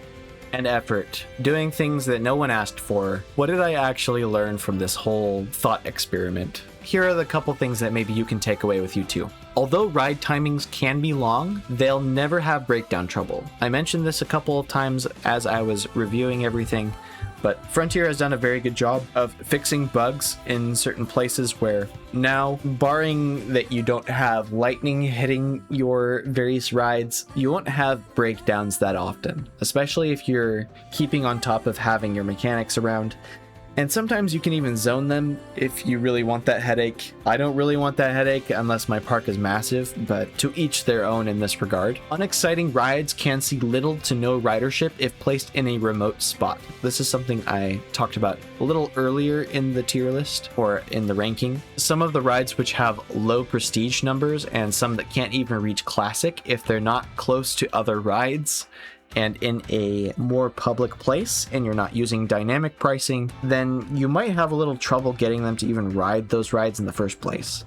and effort doing things that no one asked for, what did I actually learn from this whole thought experiment? Here are the couple things that maybe you can take away with you too. Although ride timings can be long, they'll never have breakdown trouble. I mentioned this a couple of times as I was reviewing everything, but Frontier has done a very good job of fixing bugs in certain places where now, barring that you don't have lightning hitting your various rides, you won't have breakdowns that often, especially if you're keeping on top of having your mechanics around. And sometimes you can even zone them if you really want that headache. I don't really want that headache unless my park is massive, but to each their own in this regard. Unexciting rides can see little to no ridership if placed in a remote spot. This is something I talked about a little earlier in the tier list or in the ranking. Some of the rides which have low prestige numbers and some that can't even reach classic if they're not close to other rides and in a more public place and you're not using dynamic pricing, then you might have a little trouble getting them to even ride those rides in the first place.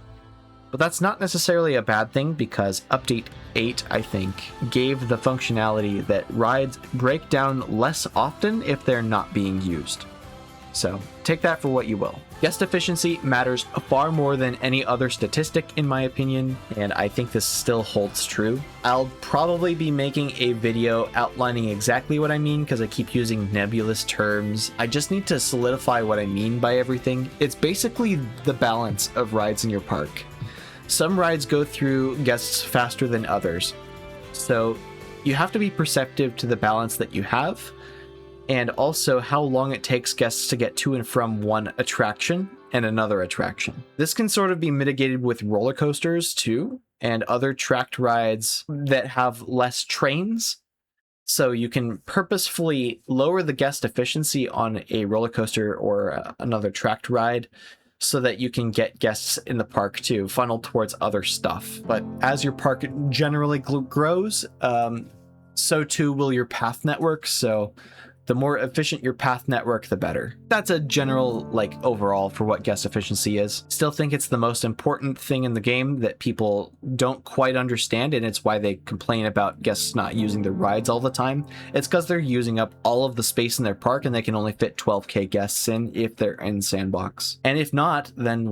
But that's not necessarily a bad thing because Update 8, I think, gave the functionality that rides break down less often if they're not being used. So take that for what you will. Guest efficiency matters far more than any other statistic in my opinion, and I think this still holds true. I'll probably be making a video outlining exactly what I mean because I keep using nebulous terms. I just need to solidify what I mean by everything. It's basically the balance of rides in your park. Some rides go through guests faster than others, so you have to be perceptive to the balance that you have, and also how long it takes guests to get to and from one attraction and another attraction. This can sort of be mitigated with roller coasters too, and other tracked rides that have less trains. So you can purposefully lower the guest efficiency on a roller coaster or another tracked ride so that you can get guests in the park to funnel towards other stuff. But as your park generally grows, so too will your path network. So the more efficient your path network, the better. That's a general, overall for what guest efficiency is. Still think it's the most important thing in the game that people don't quite understand, and it's why they complain about guests not using their rides all the time. It's because they're using up all of the space in their park and they can only fit 12k guests in if they're in Sandbox. And if not, then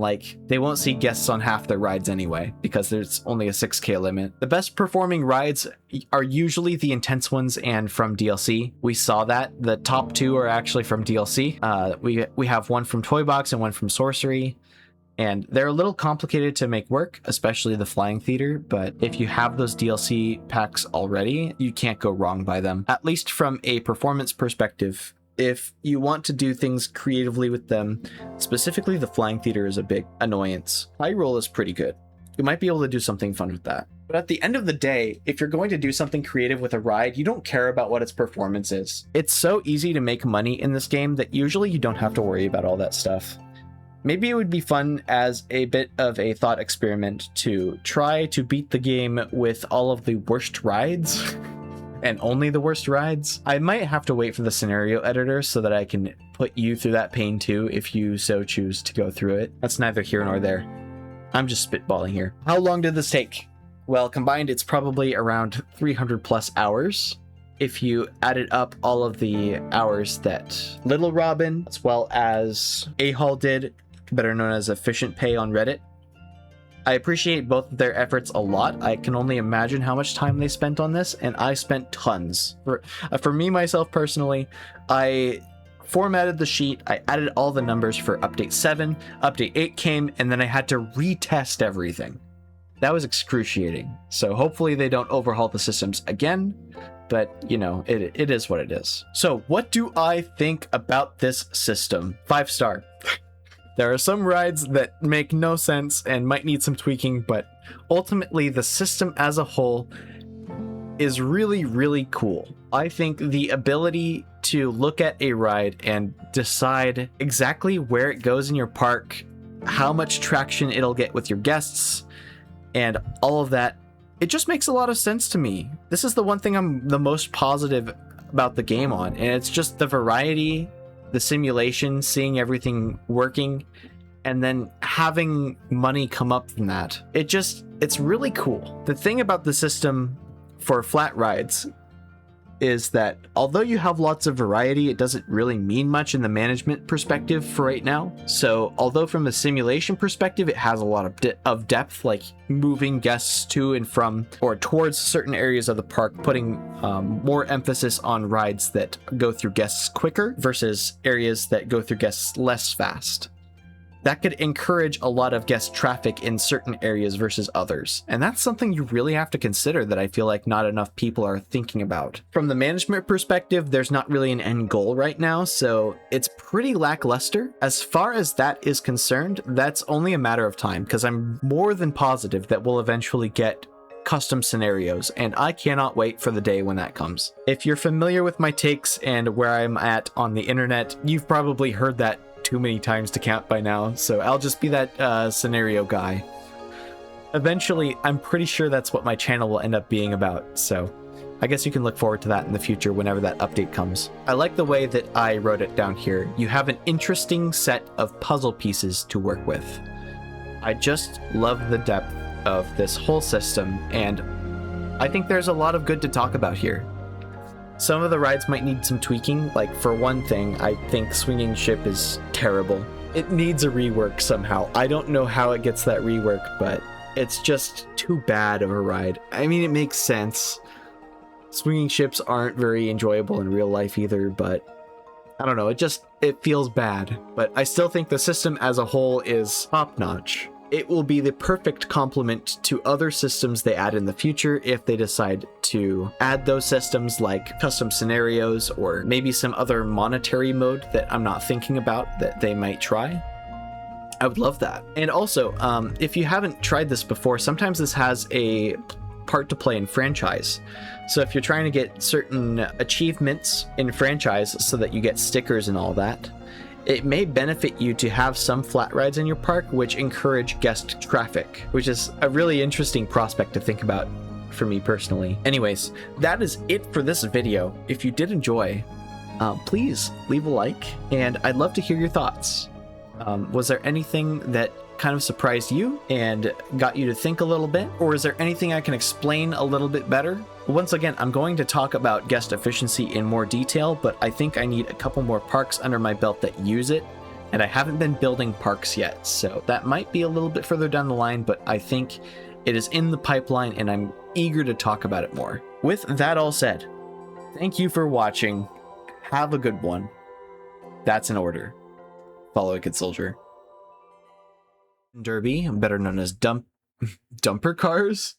they won't see guests on half their rides anyway, because there's only a 6k limit. The best performing rides are usually the intense ones and from DLC. We saw that. The top two are actually from DLC. We have one from Toy Box and one from Sorcery, and they're a little complicated to make work, especially the Flying Theater, but if you have those DLC packs already, you can't go wrong by them, at least from a performance perspective. If you want to do things creatively with them, specifically the Flying Theater is a big annoyance. Hyroll is pretty good. You might be able to do something fun with that. But at the end of the day, if you're going to do something creative with a ride, you don't care about what its performance is. It's so easy to make money in this game that usually you don't have to worry about all that stuff. Maybe it would be fun as a bit of a thought experiment to try to beat the game with all of the worst rides and only the worst rides. I might have to wait for the scenario editor so that I can put you through that pain too if you so choose to go through it. That's neither here nor there. I'm just spitballing here. How long did this take? Well, combined, it's probably around 300 plus hours. If you added up all of the hours that Little Robin, as well as Ahall did, better known as Efficient Pay on Reddit. I appreciate both of their efforts a lot. I can only imagine how much time they spent on this, and I spent tons. For me, myself personally, I formatted the sheet, I added all the numbers for update 7, update 8 came, and then I had to retest everything. That was excruciating. So hopefully they don't overhaul the systems again, but you know, it is what it is. So what do I think about this system? 5-star. There are some rides that make no sense and might need some tweaking, but ultimately the system as a whole is really, really cool. I think the ability to look at a ride and decide exactly where it goes in your park, how much traction it'll get with your guests, and all of that, it just makes a lot of sense to me. This is the one thing I'm the most positive about the game on, and it's just the variety, the simulation, seeing everything working, and then having money come up from that. It's really cool. The thing about the system for flat rides is that although you have lots of variety, it doesn't really mean much in the management perspective for right now. So although from a simulation perspective, it has a lot of depth, like moving guests to and from or towards certain areas of the park, putting more emphasis on rides that go through guests quicker versus areas that go through guests less fast. That could encourage a lot of guest traffic in certain areas versus others. And that's something you really have to consider that I feel like not enough people are thinking about. From the management perspective, there's not really an end goal right now, so it's pretty lackluster. As far as that is concerned, that's only a matter of time, because I'm more than positive that we'll eventually get custom scenarios, and I cannot wait for the day when that comes. If you're familiar with my takes and where I'm at on the internet, you've probably heard that too many times to count by now, so I'll just be that scenario guy. Eventually, I'm pretty sure that's what my channel will end up being about, so I guess you can look forward to that in the future whenever that update comes. I like the way that I wrote it down here. You have an interesting set of puzzle pieces to work with. I just love the depth of this whole system, and I think there's a lot of good to talk about here. Some of the rides might need some tweaking. Like, for one thing, I think Swinging Ship is terrible. It needs a rework somehow. I don't know how it gets that rework, but it's just too bad of a ride. I mean, it makes sense. Swinging ships aren't very enjoyable in real life either, but I don't know, it feels bad. But I still think the system as a whole is top-notch. It will be the perfect complement to other systems they add in the future if they decide to add those systems, like custom scenarios or maybe some other monetary mode that I'm not thinking about that they might try. I would love that. And also, if you haven't tried this before, sometimes this has a part to play in franchise. So if you're trying to get certain achievements in franchise so that you get stickers and all that, it may benefit you to have some flat rides in your park which encourage guest traffic, which is a really interesting prospect to think about for me personally. Anyways, that is it for this video. If you did enjoy, please leave a like, and I'd love to hear your thoughts. Was there anything that kind of surprised you and got you to think a little bit? Or is there anything I can explain a little bit better? Once again, I'm going to talk about guest efficiency in more detail, but I think I need a couple more parks under my belt that use it, and I haven't been building parks yet, so that might be a little bit further down the line, but I think it is in the pipeline and I'm eager to talk about it more. With that all said, thank you for watching. Have a good one. That's in order. Follow a good soldier. Derby, better known as dumper cars.